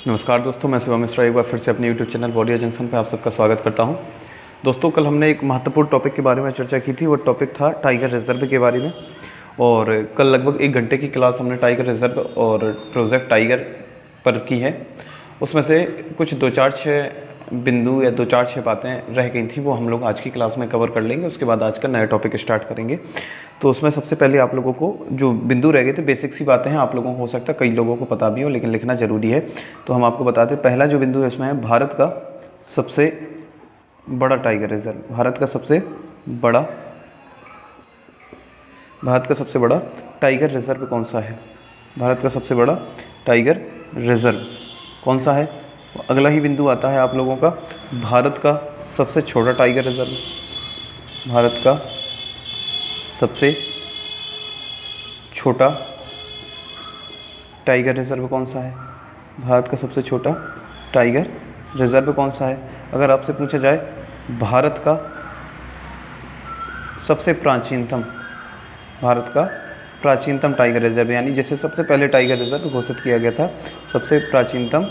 नमस्कार दोस्तों, मैं शिवम मिश्रा एक बार फिर से अपने यूट्यूब चैनल वॉरियर जंक्शन पर आप सबका स्वागत करता हूं। दोस्तों, कल हमने एक महत्वपूर्ण टॉपिक के बारे में चर्चा की थी। वो टॉपिक था टाइगर रिजर्व के बारे में। और कल लगभग 1 घंटे की क्लास हमने टाइगर रिजर्व और प्रोजेक्ट टाइगर पर की है। उसमें से कुछ 2-4-6 बिंदु या 2-4-6 बातें रह गई थी, वो हम लोग आज की क्लास में कवर कर लेंगे। उसके बाद आज का नया टॉपिक स्टार्ट करेंगे। तो उसमें सबसे पहले आप लोगों को जो बिंदु रह गए थे, बेसिक सी बातें हैं, आप लोगों को हो सकता है कई लोगों को पता भी हो, लेकिन लिखना जरूरी है। तो हम आपको बताते हैं। पहला जो बिंदु है उसमें है भारत का सबसे बड़ा टाइगर रिजर्व। भारत का सबसे बड़ा टाइगर रिजर्व कौन सा है? भारत का सबसे बड़ा टाइगर रिजर्व कौन सा है? अगला ही बिंदु आता है आप लोगों का भारत का सबसे छोटा टाइगर रिजर्व। भारत का सबसे छोटा टाइगर रिजर्व कौन सा है? भारत का सबसे छोटा टाइगर रिजर्व कौन सा है? अगर आपसे पूछा जाए भारत का सबसे प्राचीनतम टाइगर रिजर्व, यानी जैसे सबसे पहले टाइगर रिजर्व घोषित किया गया था, सबसे प्राचीनतम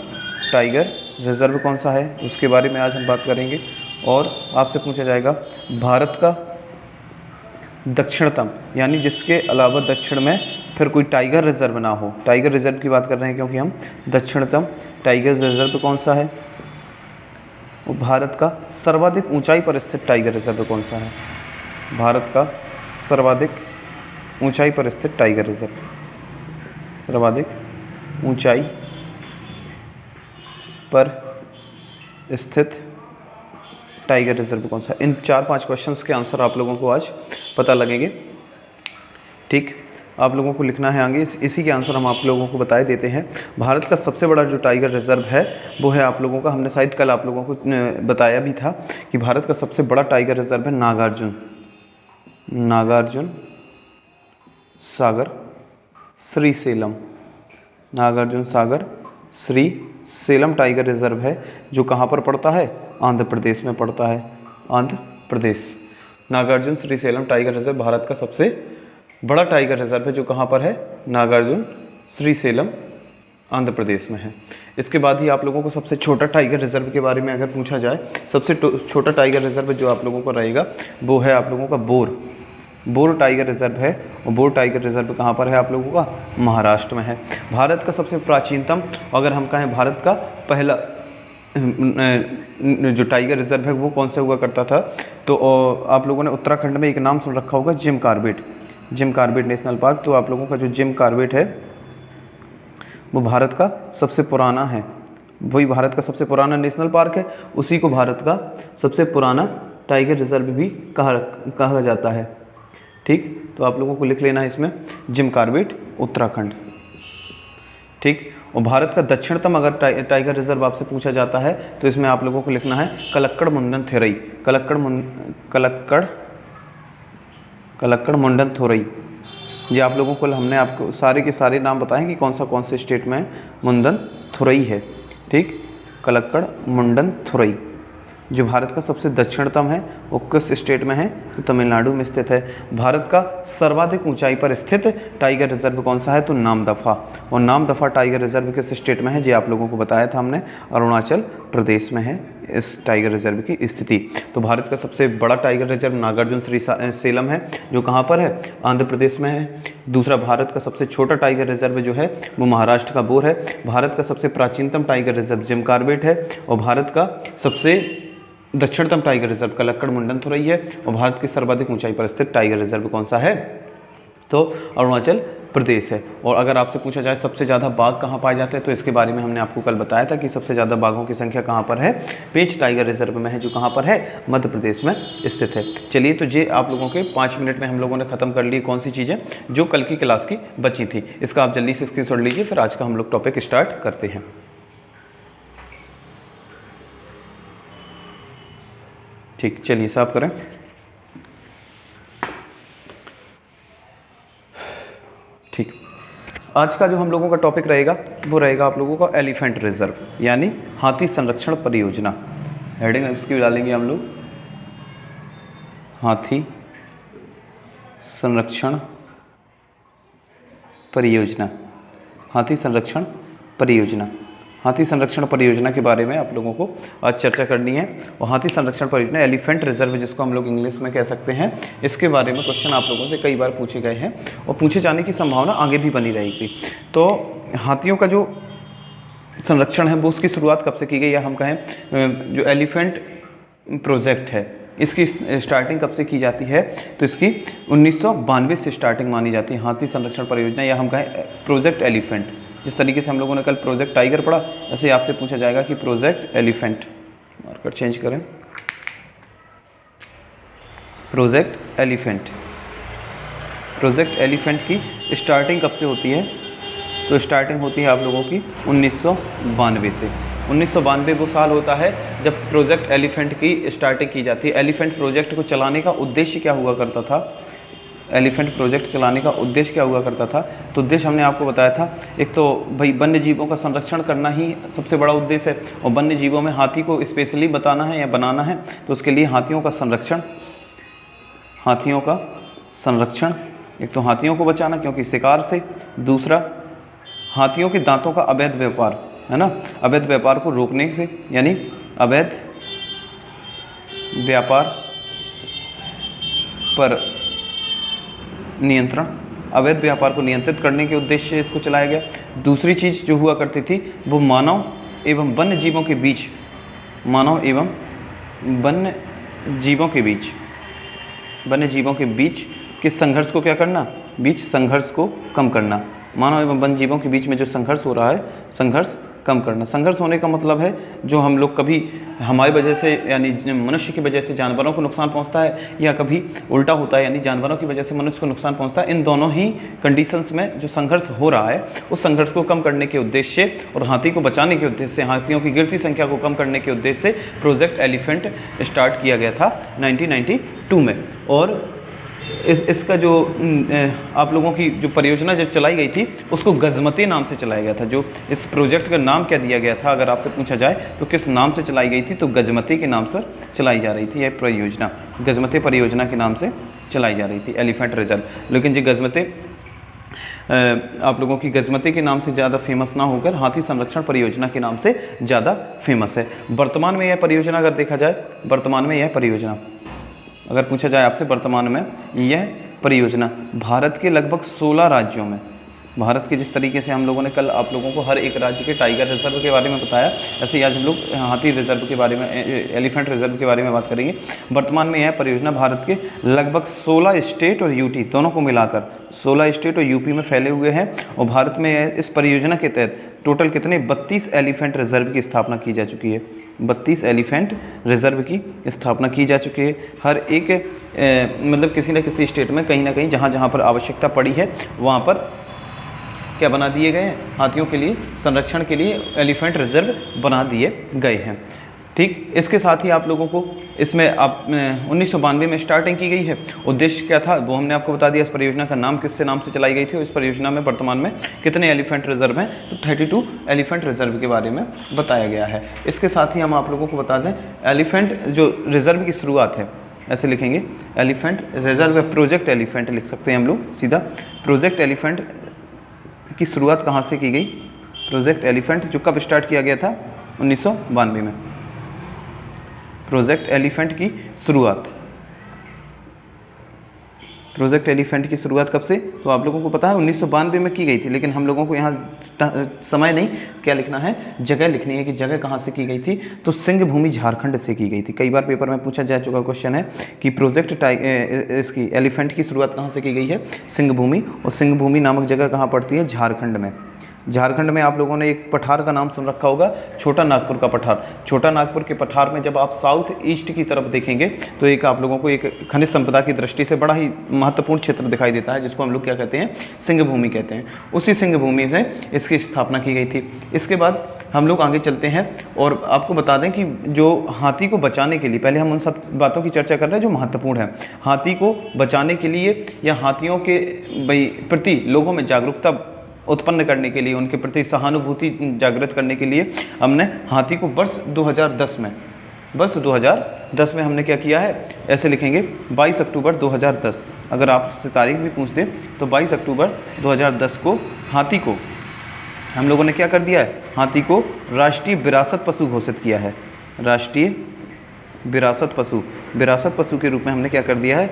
टाइगर रिजर्व कौन सा है, उसके बारे में आज हम बात करेंगे। और आपसे पूछा जाएगा भारत का दक्षिणतम, यानी जिसके अलावा दक्षिण में फिर कोई टाइगर रिजर्व ना हो। टाइगर रिजर्व की बात कर रहे हैं क्योंकि हम दक्षिणतम टाइगर रिजर्व कौन सा है? वो भारत का सर्वाधिक ऊंचाई पर स्थित टाइगर रिजर्व कौन सा है? भारत का सर्वाधिक ऊंचाई पर स्थित टाइगर रिजर्व, सर्वाधिक ऊंचाई पर स्थित टाइगर रिजर्व कौन सा है? इन 4-5 क्वेश्चंस के आंसर आप लोगों को आज पता लगेंगे। ठीक, आप लोगों को लिखना है आगे। इसी के आंसर हम आप लोगों को बताए देते हैं। भारत का सबसे बड़ा जो टाइगर रिजर्व है वो है आप लोगों का, हमने शायद कल आप लोगों को बताया भी था कि भारत का सबसे बड़ा टाइगर रिजर्व है नागार्जुन सागर श्रीशैलम। नागार्जुन सागर श्रीशैलम टाइगर रिजर्व है, जो कहाँ पर पड़ता है? आंध्र प्रदेश में पड़ता है। आंध्र प्रदेश। नागार्जुन श्रीशैलम टाइगर रिजर्व भारत का सबसे बड़ा टाइगर रिजर्व है, जो कहाँ पर है? नागार्जुन श्रीशैलम आंध्र प्रदेश में है। इसके बाद ही आप लोगों को सबसे छोटा टाइगर रिजर्व के बारे में अगर पूछा जाए, सबसे छोटा टाइगर रिजर्व जो आप लोगों को रहेगा वो है आप लोगों का बोर टाइगर रिजर्व है। और बोर टाइगर रिजर्व कहाँ पर है आप लोगों का? महाराष्ट्र में है। भारत का सबसे प्राचीनतम, अगर हम कहें भारत का पहला जो टाइगर रिजर्व है वो कौन सा हुआ करता था, तो आप लोगों ने उत्तराखंड में एक नाम सुन रखा होगा, जिम कॉर्बेट नेशनल पार्क। तो आप लोगों का जो जिम कॉर्बेट है वो भारत का सबसे पुराना है। वही भारत का सबसे पुराना नेशनल पार्क है, उसी को भारत का सबसे पुराना टाइगर रिजर्व भी कहा जाता है। ठीक, तो आप लोगों को लिख लेना है इसमें जिम कॉर्बेट उत्तराखंड। ठीक, और भारत का दक्षिणतम अगर टाइगर रिजर्व आपसे पूछा जाता है तो इसमें आप लोगों को लिखना है कलक्कड़ मुंडन थोरई। ये आप लोगों को हमने आपको सारे के सारे नाम बताएं कि कौन से स्टेट में मुंडन थोरई है। ठीक, कलक्कड़ मुंडन थोरई जो भारत का सबसे दक्षिणतम है, वो किस स्टेट में है? तो तमिलनाडु में स्थित है। भारत का सर्वाधिक ऊंचाई पर स्थित टाइगर रिजर्व कौन सा है? तो नामदफा। और नामदफा टाइगर रिजर्व किस स्टेट में है? ये आप लोगों को बताया था हमने, अरुणाचल प्रदेश में है इस टाइगर रिजर्व की स्थिति। तो भारत का सबसे बड़ा टाइगर रिजर्व नागार्जुन श्रीशैलम है, जो कहाँ पर है? आंध्र प्रदेश में है। दूसरा, भारत का सबसे छोटा टाइगर रिजर्व जो है वो महाराष्ट्र का बोर है। भारत का सबसे प्राचीनतम टाइगर रिजर्व जिम कॉर्बेट है। और भारत का सबसे दक्षिणतम टाइगर रिजर्व कलक्कड़ मुंडन थोरई है। और भारत की सर्वाधिक ऊंचाई पर स्थित टाइगर रिजर्व कौन सा है? तो अरुणाचल प्रदेश है। और अगर आपसे पूछा जाए सबसे ज़्यादा बाघ कहाँ पाए जाते हैं, तो इसके बारे में हमने आपको कल बताया था कि सबसे ज़्यादा बाघों की संख्या कहाँ पर है? पेंच टाइगर रिजर्व में है, जो कहाँ पर है? मध्य प्रदेश में स्थित है। चलिए, तो ये आप लोगों के 5 मिनट में हम लोगों ने ख़त्म कर ली कौन सी चीज़ें जो कल की क्लास की बची थी। इसका आप जल्दी से स्क्रीनशॉट लीजिए, फिर आज का हम लोग टॉपिक स्टार्ट करते हैं। ठीक, चलिए साफ करें। ठीक, आज का जो हम लोगों का टॉपिक रहेगा वो रहेगा आप लोगों का एलिफेंट रिजर्व, यानी हाथी संरक्षण परियोजना। हेडिंग इसकी डालेंगे हम लोग, हाथी संरक्षण परियोजना। हाथी संरक्षण परियोजना। हाथी संरक्षण परियोजना के बारे में आप लोगों को आज चर्चा करनी है। और हाथी संरक्षण परियोजना, एलिफेंट रिजर्व जिसको हम लोग इंग्लिश में कह सकते हैं, इसके बारे में क्वेश्चन आप लोगों से कई बार पूछे गए हैं और पूछे जाने की संभावना आगे भी बनी रहेगी। तो हाथियों का जो संरक्षण है वो उसकी शुरुआत कब से की गई, या हम कहें जो एलिफेंट प्रोजेक्ट है इसकी स्टार्टिंग कब से की जाती है, तो इसकी 1992 से स्टार्टिंग मानी जाती है हाथी संरक्षण परियोजना, या हम कहें प्रोजेक्ट एलिफेंट। जिस तरीके से हम लोगों ने कल प्रोजेक्ट टाइगर पढ़ा, ऐसे आपसे पूछा जाएगा कि प्रोजेक्ट एलिफेंट, मार्कर चेंज करें, प्रोजेक्ट एलिफेंट। प्रोजेक्ट एलिफेंट की स्टार्टिंग कब से होती है, तो स्टार्टिंग होती है आप लोगों की 1992 से। 1992 वो साल होता है जब प्रोजेक्ट एलिफेंट की स्टार्टिंग की जाती है। एलिफेंट प्रोजेक्ट को चलाने का उद्देश्य क्या हुआ करता था, एलिफेंट प्रोजेक्ट चलाने का उद्देश्य क्या हुआ करता था, तो उद्देश्य हमने आपको बताया था, एक तो भाई वन्य जीवों का संरक्षण करना ही सबसे बड़ा उद्देश्य है, और वन्य जीवों में हाथी को स्पेशली बताना है या बनाना है, तो उसके लिए हाथियों का संरक्षण, हाथियों का संरक्षण, एक तो हाथियों को बचाना क्योंकि शिकार से, दूसरा हाथियों के दांतों का अवैध व्यापार, है ना, अवैध व्यापार को रोकने से, यानी अवैध व्यापार पर नियंत्रण, अवैध व्यापार को नियंत्रित करने के उद्देश्य से इसको चलाया गया। दूसरी चीज़ जो हुआ करती थी वो मानव एवं वन्य जीवों के बीच, मानव एवं वन्य जीवों के बीच, वन्य जीवों के बीच के संघर्ष को क्या करना, बीच संघर्ष को कम करना। मानव एवं वन्य जीवों के बीच में जो संघर्ष हो रहा है, संघर्ष कम करना। संघर्ष होने का मतलब है जो हम लोग कभी हमारी वजह से, यानी मनुष्य की वजह से जानवरों को नुकसान पहुंचता है, या कभी उल्टा होता है यानी जानवरों की वजह से मनुष्य को नुकसान पहुंचता है। इन दोनों ही कंडीशंस में जो संघर्ष हो रहा है, उस संघर्ष को कम करने के उद्देश्य से और हाथी को बचाने के उद्देश्य से, हाथियों की गिरती संख्या को कम करने के उद्देश्य से प्रोजेक्ट एलिफेंट स्टार्ट किया गया था 1992 में। और इसका जो आप लोगों की जो परियोजना जब चलाई गई थी उसको गजमते नाम से चलाया गया था। जो इस प्रोजेक्ट का नाम क्या दिया गया था, अगर आपसे पूछा जाए तो किस नाम से चलाई गई थी, तो गजमते के नाम से चलाई जा रही थी यह परियोजना, गजमते परियोजना के नाम से चलाई जा रही थी एलिफेंट रिजर्व। लेकिन ये गजमते आप लोगों की गजमते के नाम से ज़्यादा फेमस ना होकर हाथी संरक्षण परियोजना के नाम से ज़्यादा फेमस है। वर्तमान में यह परियोजना अगर देखा जाए, वर्तमान में यह परियोजना अगर पूछा जाए आपसे, वर्तमान में यह परियोजना भारत के लगभग 16 राज्यों में, भारत के जिस तरीके से हम लोगों ने कल आप लोगों को हर एक राज्य के टाइगर रिजर्व के बारे में बताया, ऐसे ही आज हम लोग हाथी रिजर्व के बारे में, एलिफेंट रिजर्व के बारे में बात करेंगे। वर्तमान में यह परियोजना भारत के लगभग 16 स्टेट और यूटी दोनों को मिलाकर 16 स्टेट और यूपी में फैले हुए हैं। और भारत में इस परियोजना के तहत टोटल कितने 32 एलिफेंट रिजर्व की स्थापना की जा चुकी है, 32 एलिफेंट रिजर्व की स्थापना की जा चुकी है। हर एक मतलब किसी न किसी स्टेट में कहीं ना कहीं जहाँ जहाँ पर आवश्यकता पड़ी है वहाँ पर क्या बना दिए गए हैं, हाथियों के लिए संरक्षण के लिए एलिफेंट रिजर्व बना दिए गए हैं। ठीक, इसके साथ ही आप लोगों को इसमें आप 1992 में स्टार्टिंग की गई है। उद्देश्य क्या था वो हमने आपको बता दिया। इस परियोजना का नाम किससे नाम से चलाई गई थी और इस परियोजना में वर्तमान में कितने एलिफेंट रिजर्व हैं, तो 32 एलिफेंट रिजर्व के बारे में बताया गया है। इसके साथ ही हम आप लोगों को बता दें एलिफेंट जो रिजर्व की शुरुआत है, ऐसे लिखेंगे एलिफेंट रिजर्व, प्रोजेक्ट एलिफेंट लिख सकते हैं हम लोग सीधा। प्रोजेक्ट एलिफेंट की शुरुआत कहाँ से की गई, प्रोजेक्ट एलिफेंट जो कब स्टार्ट किया गया था 1992 में। प्रोजेक्ट एलिफेंट की शुरुआत, प्रोजेक्ट एलिफेंट की शुरुआत कब से, तो आप लोगों को पता है 1992 में की गई थी। लेकिन हम लोगों को यहाँ समय नहीं, क्या लिखना है, जगह लिखनी है कि जगह कहाँ से की गई थी। तो सिंह भूमि झारखंड से की गई थी। कई बार पेपर में पूछा जा चुका क्वेश्चन है कि प्रोजेक्ट इसकी एलिफेंट की शुरुआत कहाँ से की गई है, सिंह भूमि। और सिंह भूमि नामक जगह कहाँ पड़ती है, झारखंड में। झारखंड में आप लोगों ने एक पठार का नाम सुन रखा होगा, छोटा नागपुर का पठार। छोटा नागपुर के पठार में जब आप साउथ ईस्ट की तरफ देखेंगे तो एक आप लोगों को एक खनिज संपदा की दृष्टि से बड़ा ही महत्वपूर्ण क्षेत्र दिखाई देता है, जिसको हम लोग क्या कहते हैं, सिंह भूमि कहते हैं। उसी सिंह भूमि से इसकी स्थापना की गई थी। इसके बाद हम लोग आगे चलते हैं और आपको बता दें कि जो हाथी को बचाने के लिए, पहले हम उन सब बातों की चर्चा कर रहे हैं जो महत्वपूर्ण है। हाथी को बचाने के लिए या हाथियों के प्रति लोगों में जागरूकता उत्पन्न करने के लिए, उनके प्रति सहानुभूति जागृत करने के लिए हमने हाथी को वर्ष 2010 में हमने क्या किया है, ऐसे लिखेंगे 22 अक्टूबर 2010। अगर आपसे तारीख भी पूछ दे तो 22 अक्टूबर 2010 को हम लोगों ने क्या कर दिया है, हाथी को राष्ट्रीय विरासत पशु घोषित किया है। राष्ट्रीय विरासत पशु के रूप में हमने क्या कर दिया है,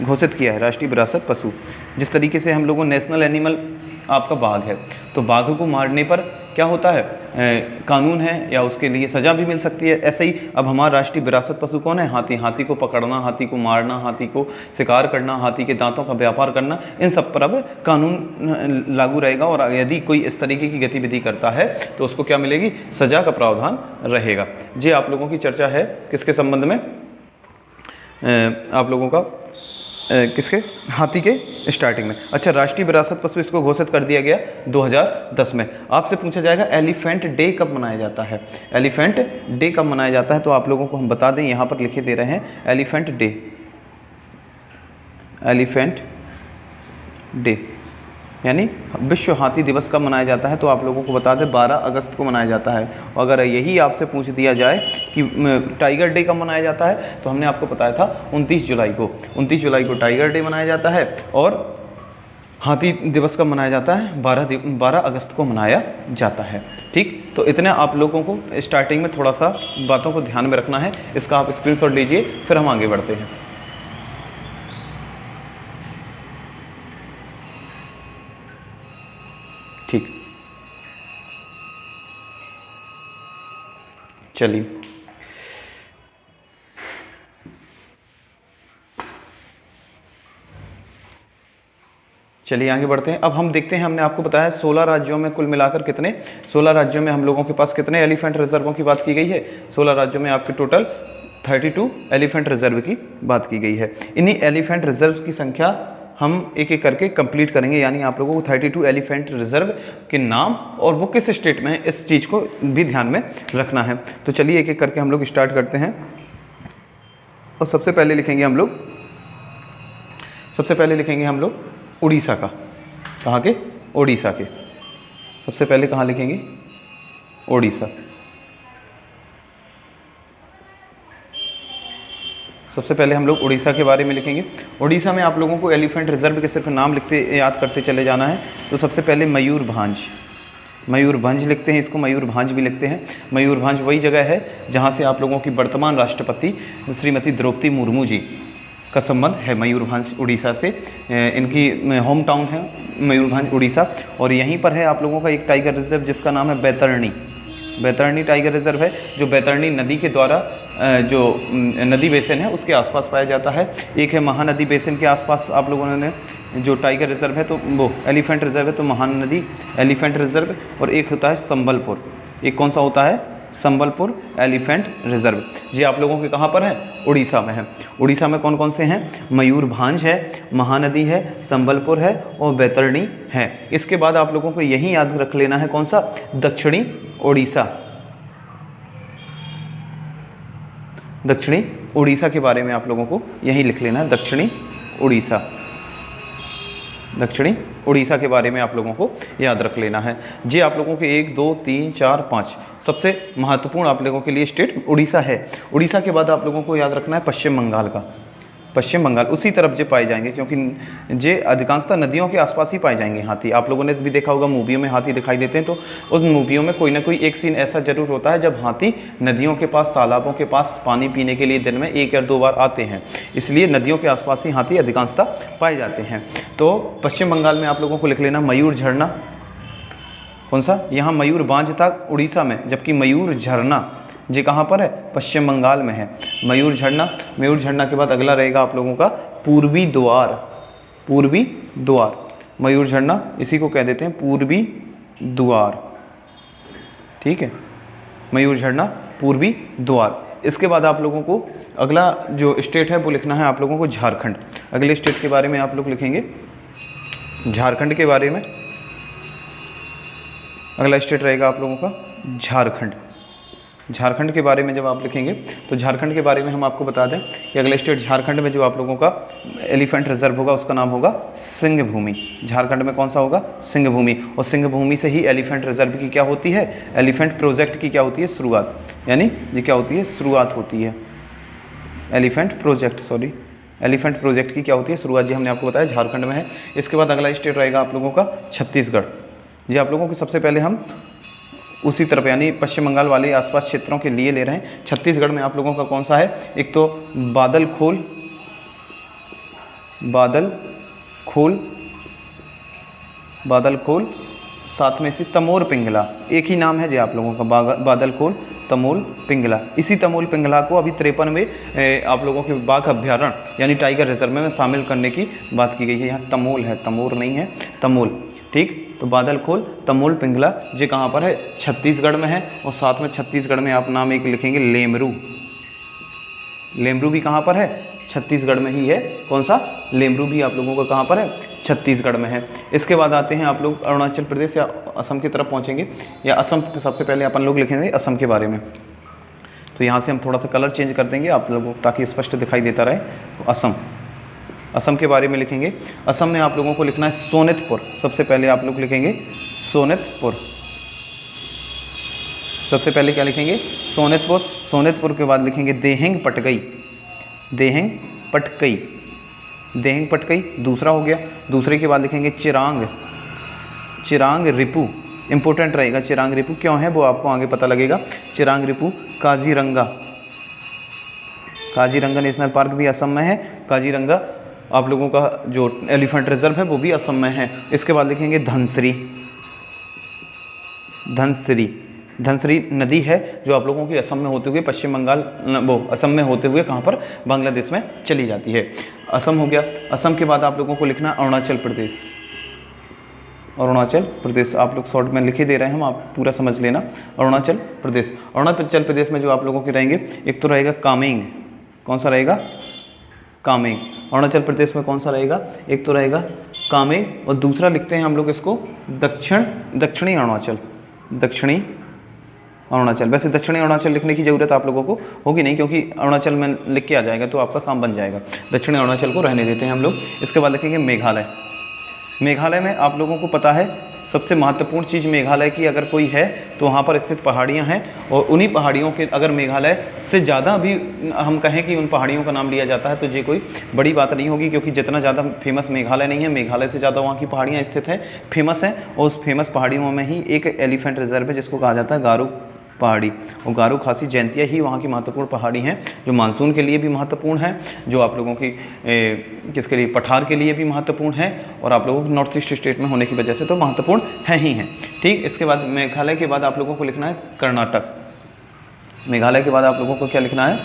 घोषित किया है, राष्ट्रीय विरासत पशु। जिस तरीके से हम लोगों नेशनल एनिमल आपका बाघ है, तो बाघ को मारने पर क्या होता है, कानून है या उसके लिए सज़ा भी मिल सकती है। ऐसे ही अब हमारा राष्ट्रीय विरासत पशु कौन है, हाथी। हाथी को पकड़ना, हाथी को मारना, हाथी को शिकार करना, हाथी के दांतों का व्यापार करना, इन सब पर अब कानून लागू रहेगा। और यदि कोई इस तरीके की गतिविधि करता है तो उसको क्या मिलेगी, सज़ा का प्रावधान रहेगा। ये आप लोगों की चर्चा है किसके संबंध में, आप लोगों का किसके, हाथी के स्टार्टिंग में। अच्छा, राष्ट्रीय विरासत पशु इसको घोषित कर दिया गया 2010 में। आपसे पूछा जाएगा एलिफेंट डे कब मनाया जाता है, एलिफेंट डे कब मनाया जाता है, तो आप लोगों को हम बता दें, यहाँ पर लिखे दे रहे हैं एलिफेंट डे यानी विश्व हाथी दिवस कब मनाया जाता है, तो आप लोगों को बता दें 12 अगस्त को मनाया जाता है। अगर यही आपसे पूछ दिया जाए कि टाइगर डे कब मनाया जाता है, तो हमने आपको बताया था 29 जुलाई को टाइगर डे मनाया जाता है। और हाथी दिवस कब मनाया जाता है, 12 अगस्त को मनाया जाता है। ठीक, तो इतने आप लोगों को स्टार्टिंग में थोड़ा सा बातों को ध्यान में रखना है। इसका आप स्क्रीनशॉट लीजिए, फिर हम आगे बढ़ते हैं। ठीक, चलिए आगे बढ़ते हैं। अब हम देखते हैं, हमने आपको बताया 16 राज्यों में कुल मिलाकर कितने, 16 राज्यों में हम लोगों के पास कितने एलिफेंट रिजर्वों की बात की गई है। 16 राज्यों में आपके टोटल 32 एलिफेंट रिजर्व की बात की गई है। इन्हीं एलिफेंट रिजर्व की संख्या हम एक एक करके कंप्लीट करेंगे, यानी आप लोगों को 32 एलिफेंट रिजर्व के नाम और वो किस स्टेट में है, इस चीज़ को भी ध्यान में रखना है। तो चलिए एक एक करके हम लोग स्टार्ट करते हैं। और सबसे पहले लिखेंगे हम लोग उड़ीसा का। कहाँ के, उड़ीसा के। सबसे पहले कहाँ लिखेंगे, उड़ीसा। सबसे पहले हम लोग उड़ीसा के बारे में लिखेंगे। उड़ीसा में आप लोगों को एलिफेंट रिजर्व के सिर्फ नाम लिखते याद करते चले जाना है। तो सबसे पहले मयूरभंज लिखते हैं, इसको मयूरभंज भी लिखते हैं। मयूरभंज वही जगह है जहाँ से आप लोगों की वर्तमान राष्ट्रपति श्रीमती द्रौपदी मुर्मू जी का संबंध है, मयूरभंज उड़ीसा से। इनकी होम टाउन है मयूरभंज उड़ीसा। और यहीं पर है आप लोगों का एक टाइगर रिजर्व जिसका नाम है बैतरणी टाइगर रिजर्व है, जो बैतरणी नदी के द्वारा जो नदी बेसिन है उसके आसपास पाया जाता है। एक है महानदी बेसिन के आसपास आप लोगों ने जो टाइगर रिजर्व है, तो वो एलिफेंट रिजर्व है, तो महानदी एलिफेंट रिजर्व। और एक होता है संबलपुर, एक कौन सा होता है, संबलपुर एलिफेंट रिजर्व। ये आप लोगों के कहाँ पर है, उड़ीसा में है। उड़ीसा में कौन कौन से हैं, मयूरभंज है, महानदी है, संबलपुर है और बैतरणी है। इसके बाद आप लोगों को यही याद रख लेना है, कौन सा, दक्षिणी उड़ीसा के बारे में आप लोगों को यही लिख लेना है, दक्षिणी उड़ीसा के बारे में आप लोगों को याद रख लेना है। जी आप लोगों के 1 2 3 4 5 सबसे महत्वपूर्ण आप लोगों के लिए स्टेट उड़ीसा है। उड़ीसा के बाद आप लोगों को याद रखना है पश्चिम बंगाल उसी तरफ जे पाए जाएंगे, क्योंकि जे अधिकांशतः नदियों के आसपास ही पाए जाएंगे हाथी। आप लोगों ने भी देखा होगा मूवियों में हाथी दिखाई देते हैं, तो उस मूवियों में कोई ना कोई एक सीन ऐसा जरूर होता है जब हाथी नदियों के पास, तालाबों के पास पानी पीने के लिए दिन में 1 या 2 बार आते हैं। इसलिए नदियों के आसपास ही हाथी अधिकांशतः पाए जाते हैं। तो पश्चिम बंगाल में आप लोगों को लिख लेना मयूर झरना, कौन सा, यहाँ मयूर बांझ था उड़ीसा में, जबकि मयूर झरना जी कहाँ पर है, पश्चिम बंगाल में है। मयूर झरना के बाद अगला रहेगा आप लोगों का पूर्वी द्वार। मयूर झरना इसी को कह देते हैं पूर्वी द्वार, ठीक है, मयूर झरना पूर्वी द्वार। इसके बाद आप लोगों को अगला जो स्टेट है वो लिखना है आप लोगों को झारखंड। अगले स्टेट के बारे में आप लोग लिखेंगे झारखंड के बारे में। अगला स्टेट रहेगा आप लोगों का झारखंड के बारे में जब आप लिखेंगे तो झारखंड के बारे में हम आपको बता दें कि अगले स्टेट झारखंड में जो आप लोगों का एलिफेंट रिजर्व होगा उसका नाम होगा सिंहभूमि। झारखंड में कौन सा होगा, सिंहभूमि। और सिंहभूमि से ही एलिफेंट रिजर्व की क्या होती है, एलिफेंट प्रोजेक्ट की क्या होती है, शुरुआत, यानी ये क्या होती है, शुरुआत होती है। एलिफेंट प्रोजेक्ट की क्या होती है, शुरुआत, जी हमने आपको बताया झारखंड में है। इसके बाद अगला स्टेट रहेगा आप लोगों का छत्तीसगढ़। जी आप लोगों को सबसे पहले हम उसी तरफ यानी पश्चिम बंगाल वाले आसपास क्षेत्रों के लिए ले रहे हैं। छत्तीसगढ़ में आप लोगों का कौन सा है, एक तो बादलखोल, बादलखोल, साथ में इसी तमोर पिंगला, एक ही नाम है जी आप लोगों का, बादलखोल तमोल पिंगला। इसी तमोल पिंगला को अभी 53 में आप लोगों के बाघ अभ्यारण्य यानी टाइगर रिजर्व में शामिल करने की बात की गई है। यहाँ तमोल है, तमोर नहीं है, तमोल। ठीक, तो बादलखोल तमोल पिंगला जी कहाँ पर है, छत्तीसगढ़ में है। और साथ में छत्तीसगढ़ में आप नाम एक लिखेंगे लेमरू, लेमरू भी कहाँ पर है, छत्तीसगढ़ में ही है। कौन सा, लेमरू भी आप लोगों का कहाँ पर है, छत्तीसगढ़ में है। इसके बाद आते हैं आप लोग अरुणाचल प्रदेश या असम की तरफ पहुँचेंगे, या असम सबसे पहले अपन लोग लिखेंगे असम के बारे में। तो यहाँ से हम थोड़ा सा कलर चेंज कर देंगे आप लोगों को ताकि स्पष्ट दिखाई देता रहे। तो असम के बारे में लिखेंगे। असम में आप लोगों को लिखना है सोनितपुर, सबसे पहले आप लोग लिखेंगे सोनितपुर। सबसे पहले क्या लिखेंगे, सोनितपुर। सोनितपुर के बाद लिखेंगे देहेंग पटकई, देहेंग पटकई, देहेंग पटकई दूसरा हो गया। दूसरे के बाद लिखेंगे चिरांग, चिरांग रिपू, इंपॉर्टेंट रहेगा चिरांग रिपू, क्यों है वो आपको आगे पता लगेगा। चिरांग रिपू। काजीरंगा, काजीरंगा नेशनल पार्क भी असम में है। काजीरंगा आप लोगों का जो एलिफेंट रिजर्व है वो भी असम में है। इसके बाद लिखेंगे धनसिरी, धनसिरी, धनसिरी नदी है जो आप लोगों की असम में होते हुए पश्चिम बंगाल वो असम में होते हुए कहाँ पर, बांग्लादेश में चली जाती है। असम हो गया। असम के बाद आप लोगों को लिखना अरुणाचल प्रदेश, अरुणाचल प्रदेश। आप लोग शॉर्ट में लिखे दे रहे हैं हम, आप पूरा समझ लेना। अरुणाचल प्रदेश। अरुणाचल प्रदेश में जो आप लोगों के रहेंगे, एक तो रहेगा कामेंग, कौन सा रहेगा, कामेंग। अरुणाचल प्रदेश में कौन सा रहेगा, एक तो रहेगा कामेंग, और दूसरा लिखते हैं हम लोग इसको दक्षिणी अरुणाचल, दक्षिणी अरुणाचल। वैसे दक्षिणी अरुणाचल लिखने की ज़रूरत आप लोगों को होगी नहीं, क्योंकि अरुणाचल में लिख के आ जाएगा तो आपका काम बन जाएगा। दक्षिणी अरुणाचल को रहने देते हैं हम लोग। इसके बाद लिखेंगे मेघालय। मेघालय में आप लोगों को पता है सबसे महत्वपूर्ण चीज़ मेघालय की अगर कोई है तो वहाँ पर स्थित पहाड़ियाँ हैं, और उन्हीं पहाड़ियों के अगर मेघालय से ज़्यादा भी हम कहें कि उन पहाड़ियों का नाम लिया जाता है तो ये कोई बड़ी बात नहीं होगी, क्योंकि जितना ज़्यादा फेमस मेघालय नहीं है, मेघालय से ज़्यादा वहाँ की पहाड़ियाँ स्थित हैं, फेमस हैं। और उस फेमस पहाड़ियों में ही एक एलिफेंट रिजर्व है जिसको कहा जाता है गारो पहाड़ी, और गारो खासी जयंतिया ही वहाँ की महत्वपूर्ण पहाड़ी हैं, जो मानसून के लिए भी महत्वपूर्ण है, जो आप लोगों की किसके लिए, पठार के लिए भी महत्वपूर्ण है, और आप लोगों को नॉर्थ ईस्ट स्टेट में होने की वजह से तो महत्वपूर्ण है ही हैं। ठीक, इसके बाद मेघालय के बाद आप लोगों को लिखना है कर्नाटक। मेघालय के बाद आप लोगों को क्या लिखना है,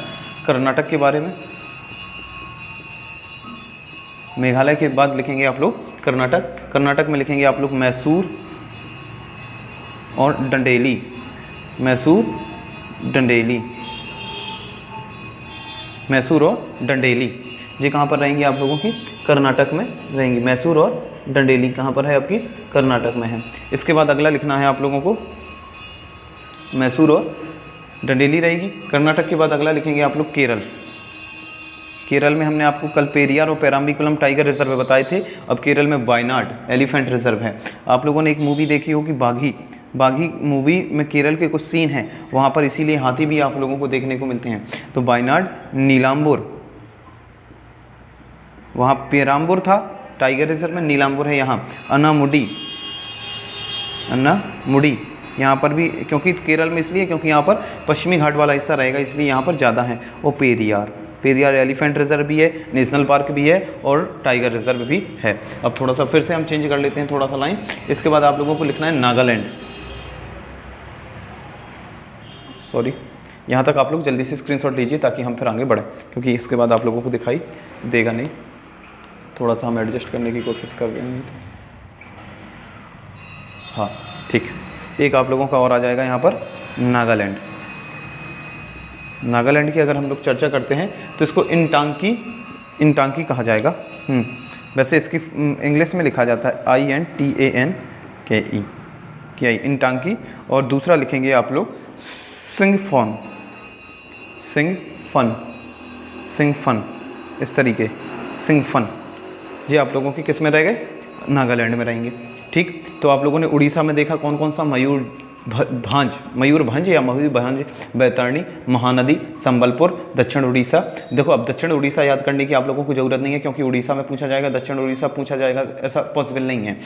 कर्नाटक के बारे में। मेघालय के बाद लिखेंगे आप लोग कर्नाटक। कर्नाटक में लिखेंगे आप लोग मैसूर और डंडेली, मैसूर डंडेली, मैसूर और डंडेली जी कहाँ पर रहेंगी आप लोगों की, कर्नाटक में रहेंगी। मैसूर और डंडेली कहाँ पर है आपकी, कर्नाटक में है। इसके बाद अगला लिखना है आप लोगों को, मैसूर और डंडेली रहेगी। कर्नाटक के बाद अगला लिखेंगे आप लोग केरल। केरल में हमने आपको कल पेरियार और पेराम्बिकुलम टाइगर रिजर्व बताए थे, अब केरल में वायनाड एलिफेंट रिजर्व है। आप लोगों ने एक मूवी देखी होगी बाघी, बाघी मूवी में केरल के कुछ सीन हैं वहाँ पर, इसीलिए हाथी भी आप लोगों को देखने को मिलते हैं। तो वायनाड, नीलाम्बुर, वहाँ पेराम्बुर था टाइगर रिजर्व में, नीलाम्बुर है यहाँ। अन्नामुडी, अन्नामुडी यहाँ पर भी, क्योंकि केरल में इसलिए क्योंकि यहाँ पर पश्चिमी घाट वाला हिस्सा रहेगा इसलिए यहाँ पर ज़्यादा है। और पेरियार, पेरियार एलिफेंट रिजर्व भी है, नेशनल पार्क भी है और टाइगर रिजर्व भी है। अब थोड़ा सा फिर से हम चेंज कर लेते हैं थोड़ा सा लाइन। इसके बाद आप लोगों को लिखना है नागालैंड। सॉरी, यहाँ तक आप लोग जल्दी से स्क्रीनशॉट लीजिए ताकि हम फिर आगे बढ़ें, क्योंकि इसके बाद आप लोगों को दिखाई देगा नहीं। थोड़ा सा हम एडजस्ट करने की कोशिश कर रहे हैं। हाँ ठीक, एक आप लोगों का और आ जाएगा यहाँ पर नागालैंड। नागालैंड की अगर हम लोग चर्चा करते हैं तो इसको इनटांकी कहा जाएगा। वैसे इसकी इंग्लिश में लिखा जाता है INTANKE, इनटांकी। और दूसरा लिखेंगे आप लोग सिंगफन, सिंगफन, इस तरीके सिंगफन जी आप लोगों की किस में रह गए, नागालैंड में रहेंगे। ठीक, तो आप लोगों ने उड़ीसा में देखा कौन कौन सा, मयूर, भांज, मयूरभंज या मयूरभंज, बैतरणी, महानदी, संबलपुर, दक्षिण उड़ीसा। देखो अब दक्षिण उड़ीसा याद करने की आप लोगों को जरूरत नहीं है, क्योंकि उड़ीसा में पूछा जाएगा, दक्षिण उड़ीसा पूछा जाएगा ऐसा पॉसिबल नहीं है।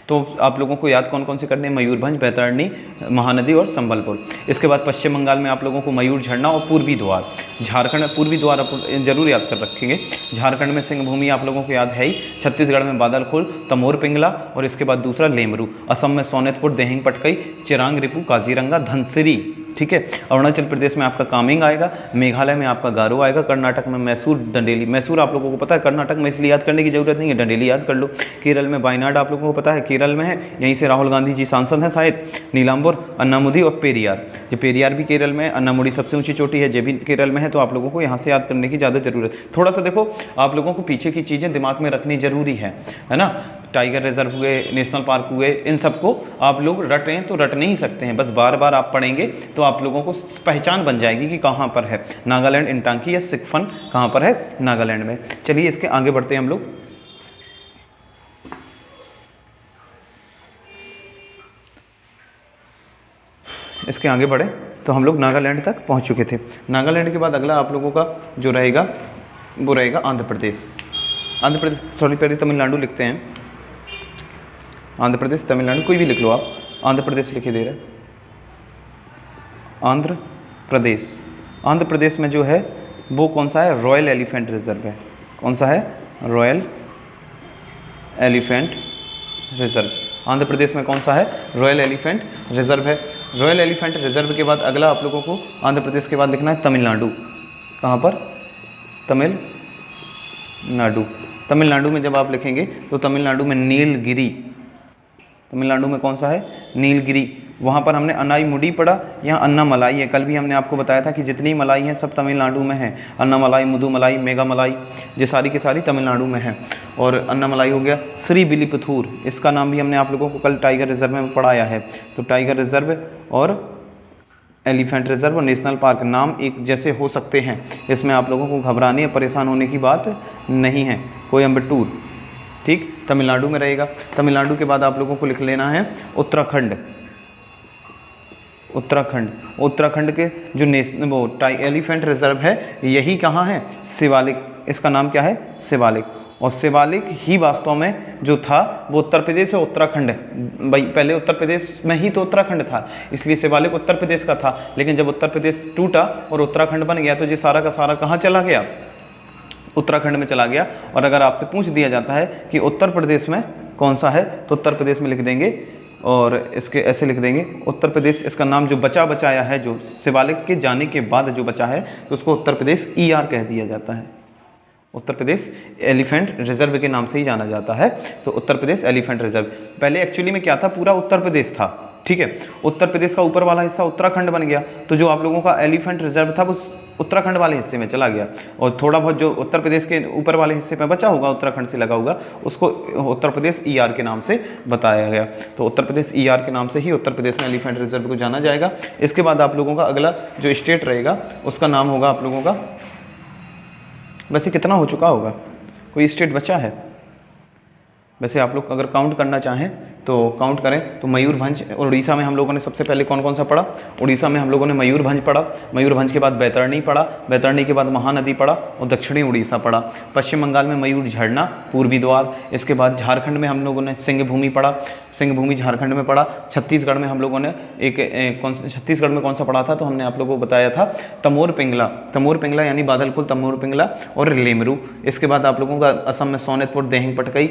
तो आप लोगों को याद कौन कौन से करने हैं, मयूरभंज, बैतरणी, महानदी और संबलपुर। इसके बाद पश्चिम बंगाल में आप लोगों को मयूर झरना और पूर्वी द्वार। झारखंड में पूर्वी द्वार आप जरूर याद कर रखेंगे। झारखंड में सिंह भूमि आप लोगों को याद है ही। छत्तीसगढ़ में बादलखुल, तमोर पिंगला और इसके बाद दूसरा लेमरू। असम में सोनेतपुर, देहिंग पटकई, चिरांग रिपू, काजीरंगा, धनसिरी, ठीक है। अरुणाचल प्रदेश में आपका कामेंग आएगा, मेघालय में आपका गारो आएगा, कर्नाटक में मैसूर, डंडेली। मैसूर आप लोगों को पता है, कर्नाटक में इसलिए याद करने की जरूरत नहीं है, डंडेली याद कर लो। केरल में वायनाड आप लोगों को पता है, केरल में है, यहीं से राहुल गांधी जी सांसद हैं शायद। नीलाम्बुर, अन्नामुदी और पेरियार। ये पेरियार भी केरल में है, अन्नामुदी सबसे ऊंची चोटी है, ये भी केरल में है। तो आप लोगों को यहाँ से याद करने की ज़्यादा जरूरत। थोड़ा सा देखो आप लोगों को पीछे की चीज़ें दिमाग में रखनी जरूरी है ना। टाइगर रिजर्व हुए, नेशनल पार्क हुए, इन सबको आप लोग रटें तो रट नहीं सकते हैं, बस बार बार आप पढ़ेंगे तो आप लोगों को पहचान बन जाएगी कि कहाँ पर है। नागालैंड इंटांकी या सिकफन कहाँ पर है, नागालैंड में। चलिए इसके आगे बढ़ते हैं हम लोग। इसके आगे बढ़े तो हम लोग नागालैंड तक पहुँच चुके थे। नागालैंड के बाद अगला आप लोगों का जो रहेगा वो रहेगा आंध्र प्रदेश। आंध्र प्रदेश, थोड़ी पहले तमिलनाडु लिखते हैं, आंध्र प्रदेश, तमिलनाडु, कोई भी लिख लो आप। आंध्र प्रदेश लिखे दे रहे, आंध्र प्रदेश। आंध्र प्रदेश में जो है वो कौन सा है, रॉयल एलिफेंट रिजर्व है। कौन सा है, royal elephant reserve. Andhra Pradesh में कौन सा है, रॉयल एलिफेंट रिजर्व है। रॉयल एलिफेंट रिजर्व के बाद अगला आप लोगों को आंध्र प्रदेश के बाद लिखना है तमिलनाडु। कहाँ पर, तमिलनाडु। तमिलनाडु में जब आप लिखेंगे तो तमिलनाडु में नीलगिरी, तमिलनाडु में कौन सा है, नीलगिरी। वहाँ पर हमने अनाईमुडी पढ़ा, यहाँ अन्नामलाई है। कल भी हमने आपको बताया था कि जितनी मलाई हैं सब तमिलनाडु में है। अन्नामलाई, मुदुमलाई, मेघामलाई, ये सारी की सारी तमिलनाडु में है। और अन्नामलाई हो गया। श्रीविल्लिपुथूर, इसका नाम भी हमने आप लोगों को कल टाइगर रिजर्व में पढ़ाया है। तो टाइगर रिजर्व और एलिफेंट रिजर्व और नेशनल पार्क नाम एक जैसे हो सकते हैं, इसमें आप लोगों को घबराने या परेशान होने की बात नहीं है। कोयम्बटूर, ठीक, तमिलनाडु में रहेगा। तमिलनाडु के बाद आप लोगों को लिख लेना है उत्तराखंड। उत्तराखंड, उत्तराखंड के जो नेशनल वो एलिफेंट रिजर्व है यही कहाँ है, शिवालिक। इसका नाम क्या है, शिवालिक। और शिवालिक ही वास्तव में जो था वो उत्तर प्रदेश और उत्तराखंड है। भाई पहले उत्तर प्रदेश में ही तो उत्तराखंड था, इसलिए शिवालिक उत्तर प्रदेश का था। लेकिन जब उत्तर प्रदेश टूटा और उत्तराखंड बन गया तो ये सारा का सारा कहाँ चला गया, उत्तराखंड में चला गया। और अगर आपसे पूछ दिया जाता है कि उत्तर प्रदेश में कौन सा है तो उत्तर प्रदेश में लिख देंगे, और इसके ऐसे लिख देंगे उत्तर प्रदेश। इसका नाम जो बचाया है, जो शिवालिक के जाने के बाद जो बचा है, तो उसको उत्तर प्रदेश ER कह दिया जाता है। उत्तर प्रदेश एलिफेंट रिजर्व के नाम से ही जाना जाता है। तो उत्तर प्रदेश एलिफेंट रिजर्व पहले एक्चुअली में क्या था, पूरा उत्तर प्रदेश था, ठीक है। उत्तर प्रदेश का ऊपर वाला हिस्सा उत्तराखंड बन गया, तो जो आप लोगों का एलिफेंट रिजर्व था वो उत्तराखंड वाले हिस्से में चला गया, और थोड़ा बहुत जो उत्तर प्रदेश के ऊपर वाले हिस्से में बचा होगा उत्तराखंड से लगा होगा उसको उत्तर प्रदेश ER के नाम से बताया गया। तो उत्तर प्रदेश ER के नाम से ही उत्तर प्रदेश में एलिफेंट रिजर्व को जाना जाएगा। इसके बाद आप लोगों का अगला जो स्टेट रहेगा उसका नाम होगा आप लोगों का, वैसे कितना हो चुका होगा, कोई स्टेट बचा है वैसे आप लोग अगर काउंट करना चाहें तो काउंट करें तो मयूरभंज। और उड़ीसा में हम लोगों ने सबसे पहले कौन कौन सा पढ़ा, उड़ीसा में हम लोगों ने मयूरभंज पढ़ा, मयूरभंज के बाद बैतरणी पढ़ा, बैतरणी के बाद महानदी पढ़ा और दक्षिणी उड़ीसा पढ़ा। पश्चिम बंगाल में मयूर झरना, पूर्वी द्वार। इसके बाद झारखंड में हम लोगों ने सिंह भूमि पढ़ा, सिंह भूमि झारखंड में पढ़ा। छत्तीसगढ़ में हम लोगों ने छत्तीसगढ़ में कौन सा पढ़ा था, तो हमने आप लोगों को बताया था तमोर पिंगला, तमोर पिंगला यानी बादलपुर, तमोर पिंगला और लेमरू। इसके बाद आप लोगों का असम में सोनेतपुर, देहिंग पटकई,